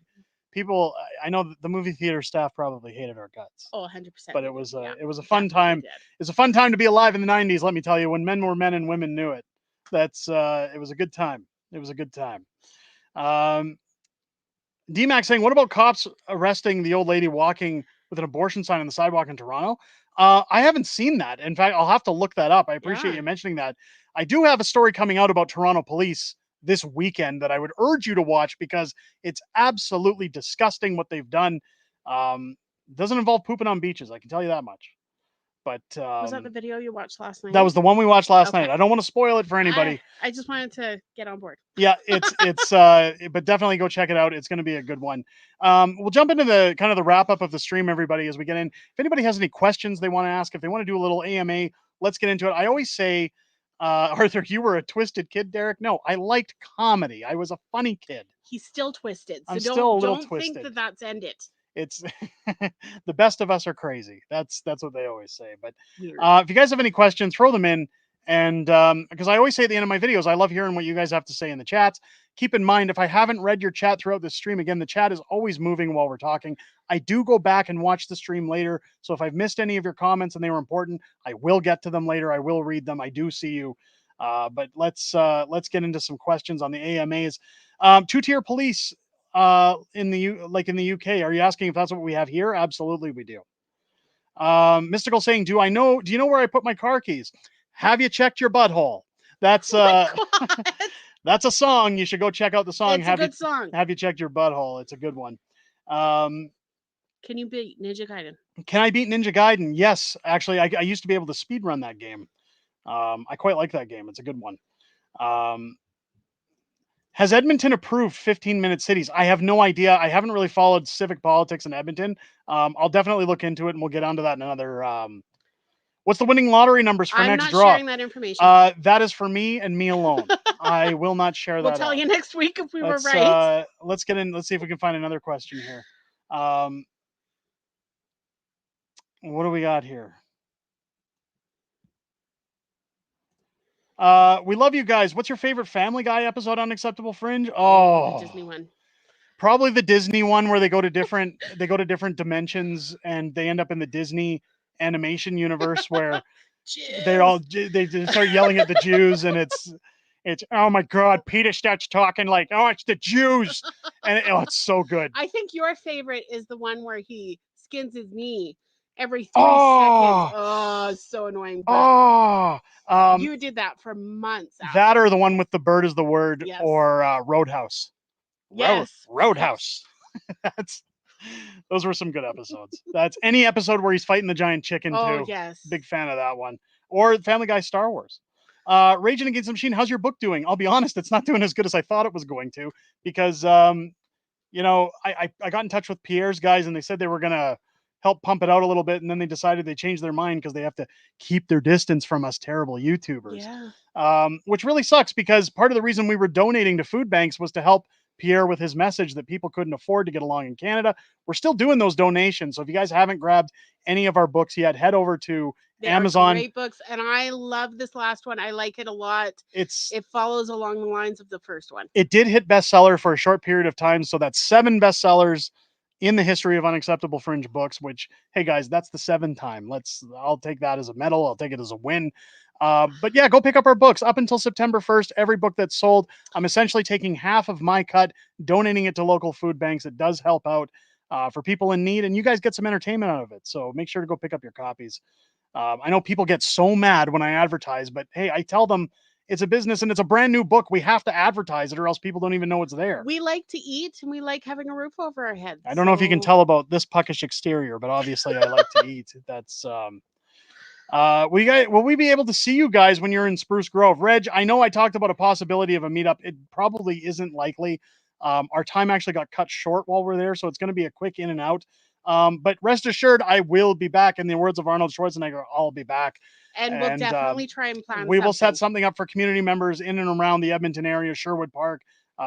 people, I know the movie theater staff probably hated our guts. Oh, 100%. But it was a fun time. It's a fun time to be alive in the 90s, let me tell you, when men were men and women knew it. That's it was a good time. It was a good time. DMAX saying, what about cops arresting the old lady walking with an abortion sign on the sidewalk in Toronto? I haven't seen that. In fact, I'll have to look that up. I appreciate you mentioning that. I do have a story coming out about Toronto police this weekend that I would urge you to watch because it's absolutely disgusting what they've done. Doesn't involve pooping on beaches, I can tell you that much. But was that the video you watched last night? That was the one we watched last night. I don't want to spoil it for anybody. I just wanted to get on board. Yeah, it's but definitely go check it out. It's going to be a good one. We'll jump into the kind of the wrap up of the stream, everybody, as we get in. If anybody has any questions they want to ask, if they want to do a little AMA, let's get into it. I always say, Arthur, you were a twisted kid, Derek. No, I liked comedy. I was a funny kid. He's still twisted. So I'm still a little don't twisted. think that that's ended. It's the best of us are crazy. That's what they always say. But if you guys have any questions, throw them in. And because I always say at the end of my videos, I love hearing what you guys have to say in the chats. Keep in mind, if I haven't read your chat throughout the stream, again, the chat is always moving while we're talking. I do go back and watch the stream later. So if I've missed any of your comments and they were important, I will get to them later. I will read them. I do see you. But let's get into some questions on the AMAs. Two-tier police in the UK. Are you asking if that's what we have here? Absolutely, we do. Mystical saying, do you know where I put my car keys? Have you checked your butthole? That's that's a song. You should go check out the song. It's a good song. Have you checked your butthole? It's a good one. Can you beat Ninja Gaiden? Can I beat Ninja Gaiden? Yes, actually, I used to be able to speed run that game. I quite like that game. It's a good one. Has Edmonton approved 15-minute cities? I have no idea. I haven't really followed civic politics in Edmonton. I'll definitely look into it, and we'll get onto that in another. What's the winning lottery numbers for next draw? I'm not sharing that information. That is for me and me alone. I will not share that. We'll tell you next week if we were right. Let's get in. Let's see if we can find another question here. What do we got here? We love you guys. What's your favorite Family Guy episode on Unacceptable Fringe? Oh, the Disney one. Probably the Disney one where they go to different dimensions and they end up in the Disney animation universe where they start yelling at the Jews, and it's oh my God, Peter starts talking like, oh, it's the Jews, and it's so good. I think your favorite is the one where he skins his knee every 3 seconds. Oh, it's so annoying. You did that for months. That or the one with the bird is the word, yes. Or Roadhouse. Yes. Roadhouse. Those were some good episodes. That's any episode where he's fighting the giant chicken too. Yes. Big fan of that one. Or Family Guy Star Wars. Raging Against the Machine, how's your book doing? I'll be honest, it's not doing as good as I thought it was going to, because I got in touch with Pierre's guys and they said they were gonna help pump it out a little bit, and then they decided they changed their mind because they have to keep their distance from us terrible YouTubers. Yeah. Which really sucks, because part of the reason we were donating to food banks was to help Pierre with his message that people couldn't afford to get along in Canada. We're still doing those donations. So if you guys haven't grabbed any of our books yet, head over to Amazon. Great books, and I love this last one. I like it a lot. It follows along the lines of the first one. It did hit bestseller for a short period of time, so that's 7 bestsellers in the history of Unacceptable Fringe books, which, hey guys, that's the 7th time. I'll take that as a medal. I'll take it as a win. But yeah, go pick up our books. Up until September 1st, every book that's sold, I'm essentially taking half of my cut, donating it to local food banks. It does help out for people in need, and you guys get some entertainment out of it. So make sure to go pick up your copies. I know people get so mad when I advertise, but hey, I tell them it's a business and it's a brand new book. We have to advertise it, or else people don't even know it's there. We like to eat, and we like having a roof over our heads. I don't know if you can tell about this puckish exterior, but obviously I like to eat. That's will we be able to see you guys when you're in Spruce Grove? Reg, I know I talked about a possibility of a meetup. It probably isn't likely. Our time actually got cut short while we're there, so it's going to be a quick in and out. But rest assured, I will be back. In the words of Arnold Schwarzenegger, I'll be back. And we'll definitely try and plan We will set something. something up for community members in and around the Edmonton area, Sherwood Park,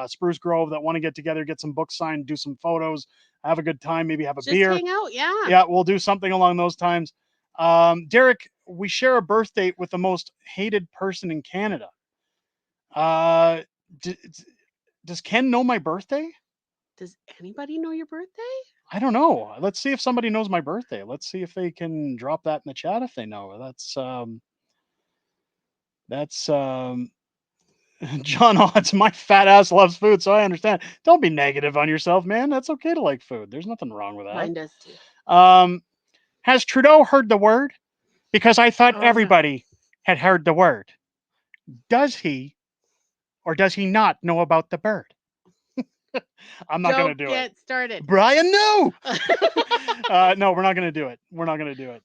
Spruce Grove, that want to get together, get some books signed, do some photos, have a good time, maybe have a Just beer. hang out, yeah. Yeah, we'll do something along those times. Derek, we share a birth date with the most hated person in Canada. Does Ken know my birthday? Does anybody know your birthday? I don't know. Let's see if somebody knows my birthday. Let's see if they can drop that in the chat if they know. That's John Odds. My fat ass loves food, so I understand. Don't be negative on yourself, man. That's okay to like food. There's nothing wrong with that. Mine does too. Has Trudeau heard the word? Because I thought everybody had heard the word. Does he or does he not know about the bird? I'm not going to do it. Don't get started. Brian, no! No, we're not going to do it. We're not going to do it.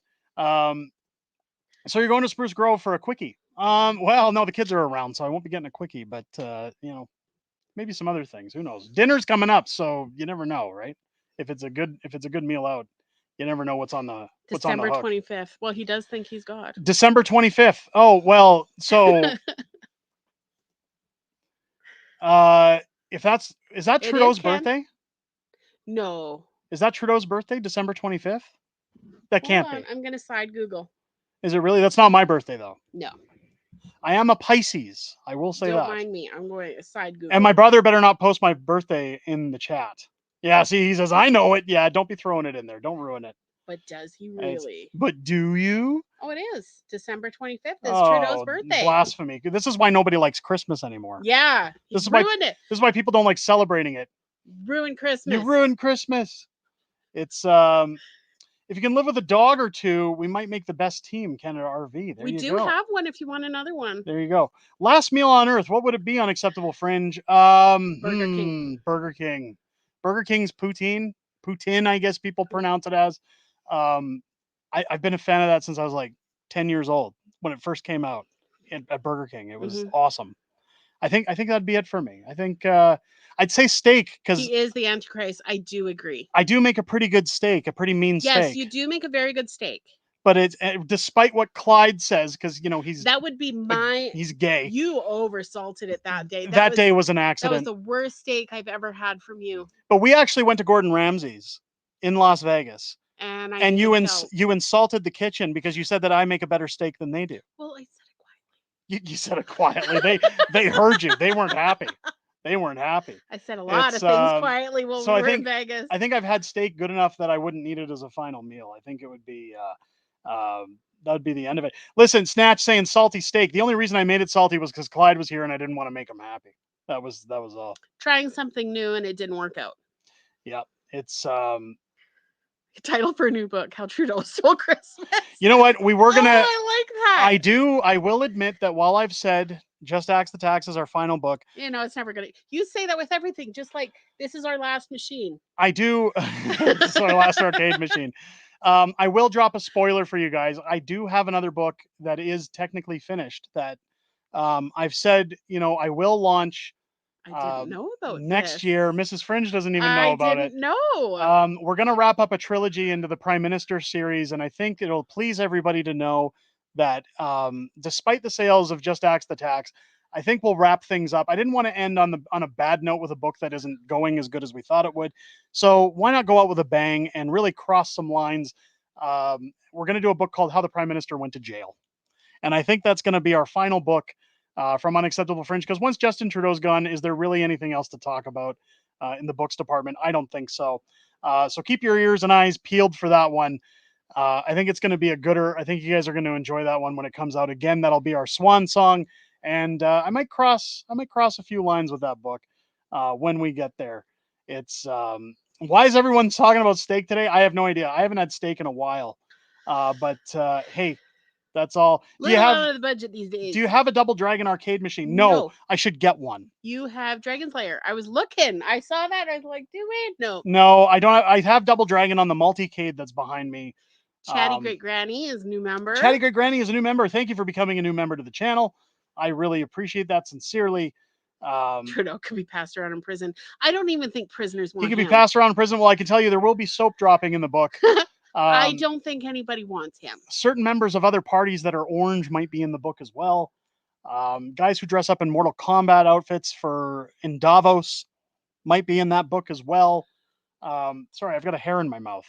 So you're going to Spruce Grove for a quickie. Well, no, the kids are around, so I won't be getting a quickie, but, maybe some other things. Who knows? Dinner's coming up, so you never know, right? If it's a good meal out, you never know what's on the December hook. 25th. Well, he does think he's God. December 25th. Oh, well, so is that Trudeau's birthday? No. Is that Trudeau's birthday, December 25th? That can't be. I'm going to side Google. Is it really? That's not my birthday, though. No. I am a Pisces. I will say that. Don't mind me. I'm going to side Google. And my brother better not post my birthday in the chat. Yeah, see, he says, I know it. Yeah, don't be throwing it in there. Don't ruin it. But does he really? But do you? Oh, it is. December 25th is Trudeau's birthday. Blasphemy. This is why nobody likes Christmas anymore. Yeah. This is ruined it. This is why people don't like celebrating it. Ruined Christmas. You ruined Christmas. It's if you can live with a dog or two, we might make the best team, Canada RV. There we you do go. have one if you want another one. There you go. Last meal on earth. What would it be on Acceptable Fringe? Burger King. Burger King. Burger King's poutine. Poutine, I guess people pronounce it as. I've been a fan of that since I was like 10 years old when it first came out at Burger King. It was awesome. I think that'd be it for me. I think I'd say steak because he is the Antichrist. I do agree. I do make a pretty good steak, a pretty mean steak. Yes, you do make a very good steak. But it's despite what Clyde says, because he's that would be he's gay. You oversalted it that day. That day was an accident. That was the worst steak I've ever had from you. But we actually went to Gordon Ramsay's in Las Vegas. And you insulted the kitchen because you said that I make a better steak than they do. Well, I said it quietly. You said it quietly. They heard you. They weren't happy. They weren't happy. I said a lot of things quietly while we were in Vegas. I think I've had steak good enough that I wouldn't need it as a final meal. I think it would be that would be the end of it. Listen, Snatch saying salty steak. The only reason I made it salty was because Clyde was here and I didn't want to make him happy. That was all. Trying something new and it didn't work out. Yep. It's title for a new book, How Trudeau Stole Christmas. You know what? We were gonna I like that. I will admit that while I've said Just Axe the Tax is our final book. It's never gonna. You say that with everything, just like this is our last machine. I do. This is our last arcade machine. I will drop a spoiler for you guys. I do have another book that is technically finished that I've said, I will launch. I didn't know about next year. Mrs. Fringe doesn't even know about it. No. We're going to wrap up a trilogy into the Prime Minister series, and I think it'll please everybody to know that despite the sales of Just Axe the Tax, I think we'll wrap things up. I didn't want to end on a bad note with a book that isn't going as good as we thought it would. So why not go out with a bang and really cross some lines? We're going to do a book called How the Prime Minister Went to Jail. And I think that's going to be our final book from Unacceptable Fringe, because once Justin Trudeau's gone, is there really anything else to talk about in the books department? I don't think so. So keep your ears and eyes peeled for that one. I think it's going to be a gooder. I think you guys are going to enjoy that one when it comes out. Again, that'll be our swan song. And I might cross a few lines with that book when we get there. It's why is everyone talking about steak today? I have no idea. I haven't had steak in a while. But hey, that's all. Little out of the budget these days. Do you have a Double Dragon arcade machine? No, I should get one. You have Dragon Slayer. I was looking. I saw that. I was like, do it? No. No, I don't. I have Double Dragon on the multicade that's behind me. Chatty Great Granny is a new member. Chatty Great Granny is a new member. Thank you for becoming a new member to the channel. I really appreciate that sincerely. Trudeau could be passed around in prison. I don't even think prisoners want He could him. be passed around in prison. Well, I can tell you there will be soap dropping in the book. I don't think anybody wants him. Certain members of other parties that are orange might be in the book as well. Guys who dress up in Mortal Kombat outfits in Davos might be in that book as well. Sorry, I've got a hair in my mouth.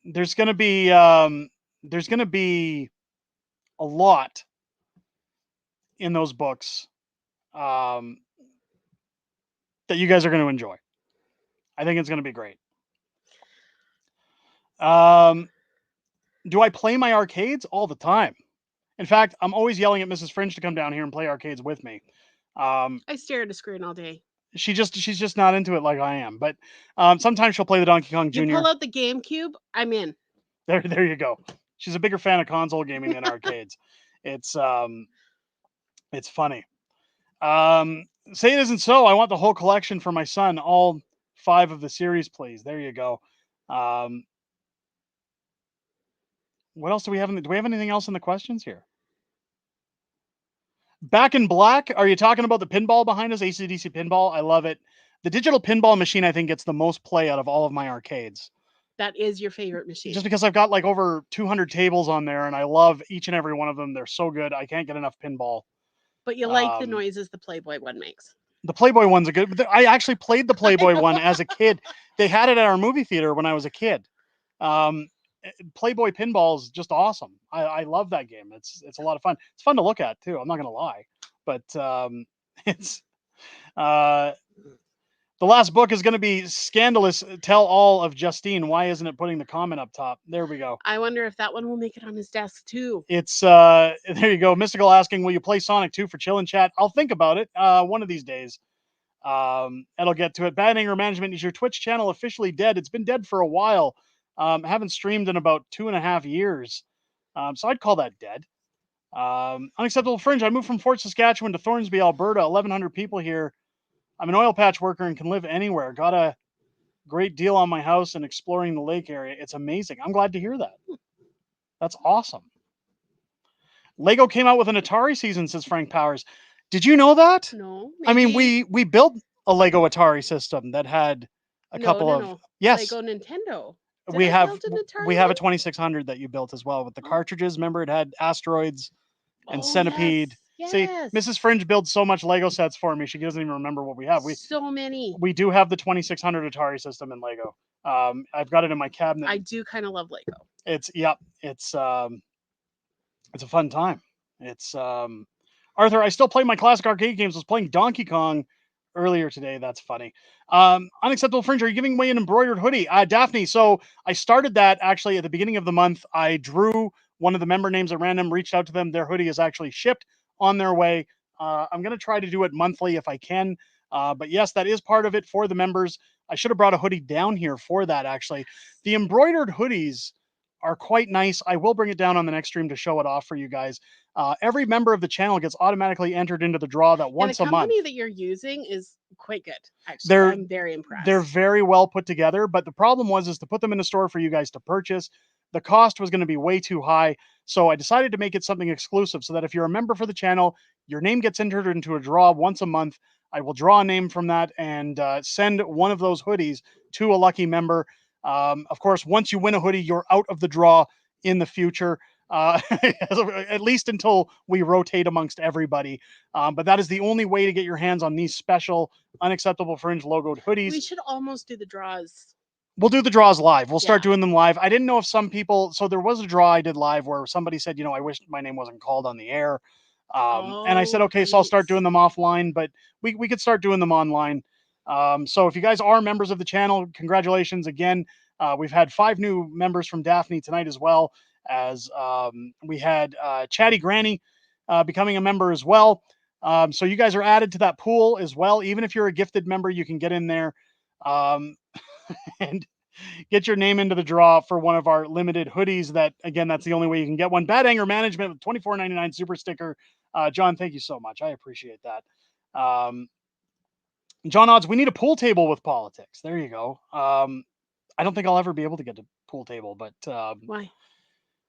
There's gonna be a lot in those books that you guys are going to enjoy. I think it's going to be great. Do I play my arcades all the time? In fact, I'm always yelling at Mrs. Fringe to come down here and play arcades with me. I stare at a screen all day. She's just not into it like I am. But sometimes she'll play the Donkey Kong Jr. You pull out the GameCube, I'm in. There you go. She's a bigger fan of console gaming than arcades. It's funny. Say it isn't so. I want the whole collection for my son. All 5 of the series, please. There you go. What else do we have? Do we have anything else in the questions here? Back in Black. Are you talking about the pinball behind us? ACDC pinball. I love it. The digital pinball machine, I think, gets the most play out of all of my arcades. That is your favorite machine. Just because I've got like over 200 tables on there and I love each and every one of them. They're so good. I can't get enough pinball. But you like the noises the Playboy one makes. The Playboy one's a good. I actually played the Playboy one as a kid. They had it at our movie theater when I was a kid. Playboy pinball is just awesome. I love that game. It's a lot of fun. It's fun to look at too. I'm not gonna lie, but it's the last book is going to be Scandalous Tell All of Justine. Why isn't it putting the comment up top? There we go. I wonder if that one will make it on his desk too. It's there you go. Mystical asking, will you play Sonic 2 for chill and chat? I'll think about it one of these days. I'll get to it. Bad Anger Management, is your Twitch channel officially dead? It's been dead for a while. Haven't streamed in about 2.5 years. So I'd call that dead. Unacceptable Fringe. I moved from Fort Saskatchewan to Thornsby, Alberta. 1,100 people here. I'm an oil patch worker and can live anywhere. Got a great deal on my house and exploring the lake area. It's amazing. I'm glad to hear that. That's awesome. Lego came out with an Atari season, says Frank Powers. Did you know that? No. Maybe. I mean, we built a Lego Atari system that had a couple of yes. Lego Nintendo. We have a 2600 that you built as well with the cartridges. Remember, it had asteroids and Centipede. Yes. See, Mrs. Fringe builds so much Lego sets for me. She doesn't even remember what we have. So many. We do have the 2600 Atari system in Lego. I've got it in my cabinet. I do kind of love Lego. It's a fun time. It's Arthur, I still play my classic arcade games. I was playing Donkey Kong earlier today. That's funny. Unacceptable Fringe, are you giving away an embroidered hoodie? Daphne, so I started that actually at the beginning of the month. I drew one of the member names at random, reached out to them. Their hoodie is actually shipped on their way. I'm going to try to do it monthly if I can. But yes, that is part of it for the members. I should have brought a hoodie down here for that, actually. The embroidered hoodies are quite nice. I will bring it down on the next stream to show it off for you guys. Every member of the channel gets automatically entered into the draw that once a month. The company that you're using is quite good, actually. I'm very impressed. They're very well put together, but the problem is to put them in the store for you guys to purchase. The cost was going to be way too high, so I decided to make it something exclusive so that if you're a member for the channel, your name gets entered into a draw once a month. I will draw a name from that and send one of those hoodies to a lucky member. Of course, once you win a hoodie, you're out of the draw in the future, at least until we rotate amongst everybody. But that is the only way to get your hands on these special Unacceptable Fringe logoed hoodies. We should almost do the draws. We'll do the draws live. We'll start doing them live. I didn't know if some people, so there was a draw I did live where somebody said, I wish my name wasn't called on the air. And I said, okay, so I'll start doing them offline, but we could start doing them online. So if you guys are members of the channel, congratulations again. We've had 5 new members from Daphne tonight as well, as we had Chatty Granny becoming a member as well. So you guys are added to that pool as well. Even if you're a gifted member, you can get in there and get your name into the draw for one of our limited hoodies. That, again, that's the only way you can get one. Bad Anger Management with $24.99 super sticker. John, thank you so much. I appreciate that. John Odds, we need a pool table with politics. There you go. I don't think I'll ever be able to get a pool table, but why?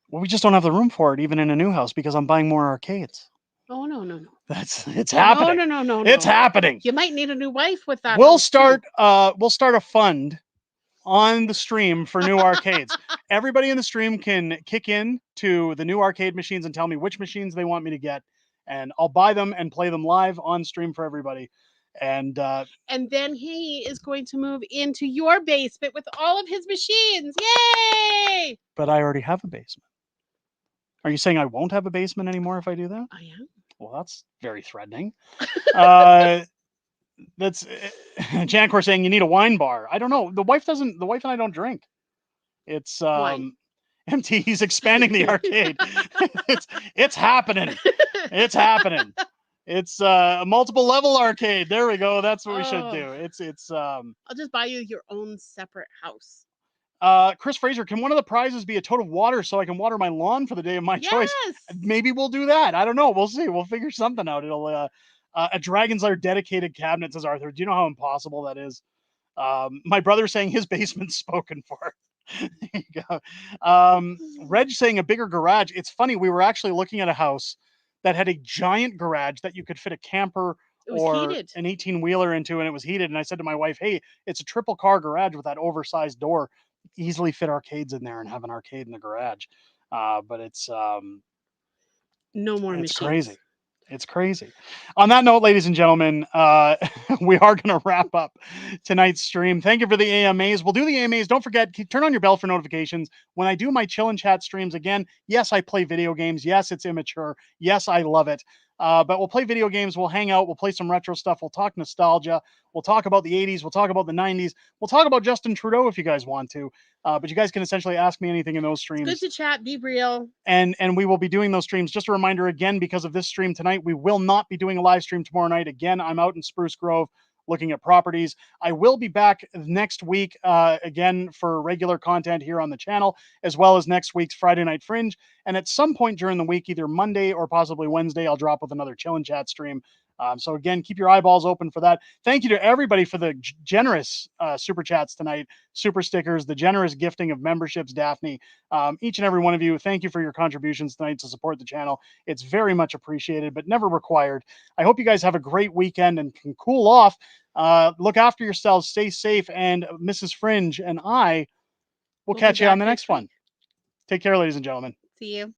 Well, we just don't have the room for it, even in a new house, because I'm buying more arcades. Oh no, no, no. It's happening. No. It's happening. You might need a new wife with that. We'll house, too. start a fund on the stream for new arcades. Everybody in the stream can kick in to the new arcade machines and tell me which machines they want me to get, and I'll buy them and play them live on stream for everybody. And then he is going to move into your basement with all of his machines. Yay! But I already have a basement. Are you saying I won't have a basement anymore if I do that? I am. Well, that's very threatening. That's Jancor saying you need a wine bar. I don't know. The wife and I don't drink. It's empty. He's expanding the arcade. it's happening. It's happening. It's a multiple level arcade. There we go. That's what we should do. I'll just buy you your own separate house. Chris Fraser, can one of the prizes be a tote of water so I can water my lawn for the day of my choice? Maybe we'll do that. I don't know. We'll see. We'll figure something out. It'll a Dragon's Lair dedicated cabinet, says Arthur. Do you know how impossible that is? My brother's saying his basement's spoken for. There you go. Reg saying a bigger garage. It's funny. We were actually looking at a house that had a giant garage that you could fit a camper or heated. An 18-wheeler into, and it was heated. And I said to my wife, hey, it's a triple car garage with that oversized door. Easily fit arcades in there and have an arcade in the garage. But it's no more it's machines. Crazy. It's crazy. On that note, ladies and gentlemen, we are going to wrap up tonight's stream. Thank you for the AMAs. We'll do the AMAs. Don't forget, turn on your bell for notifications. When I do my chill and chat streams again, yes, I play video games. Yes, it's immature. Yes, I love it. But we'll play video games. We'll hang out. We'll play some retro stuff. We'll talk nostalgia. We'll talk about the 80s. We'll talk about the 90s. We'll talk about Justin Trudeau if you guys want to. But you guys can essentially ask me anything in those streams. It's good to chat, be real. And we will be doing those streams. Just a reminder again, because of this stream tonight, we will not be doing a live stream tomorrow night. Again, I'm out in Spruce Grove looking at properties. I will be back next week again for regular content here on the channel, as well as next week's Friday Night Fringe. And at some point during the week, either Monday or possibly Wednesday, I'll drop with another chill and chat stream. So again, keep your eyeballs open for that. Thank you to everybody for the generous super chats tonight, super stickers, the generous gifting of memberships, Daphne. Each and every one of you, thank you for your contributions tonight to support the channel. It's very much appreciated, but never required. I hope you guys have a great weekend and can cool off. Look after yourselves, stay safe, and Mrs. Fringe and I will catch you on the next one. Take care, ladies and gentlemen. See you.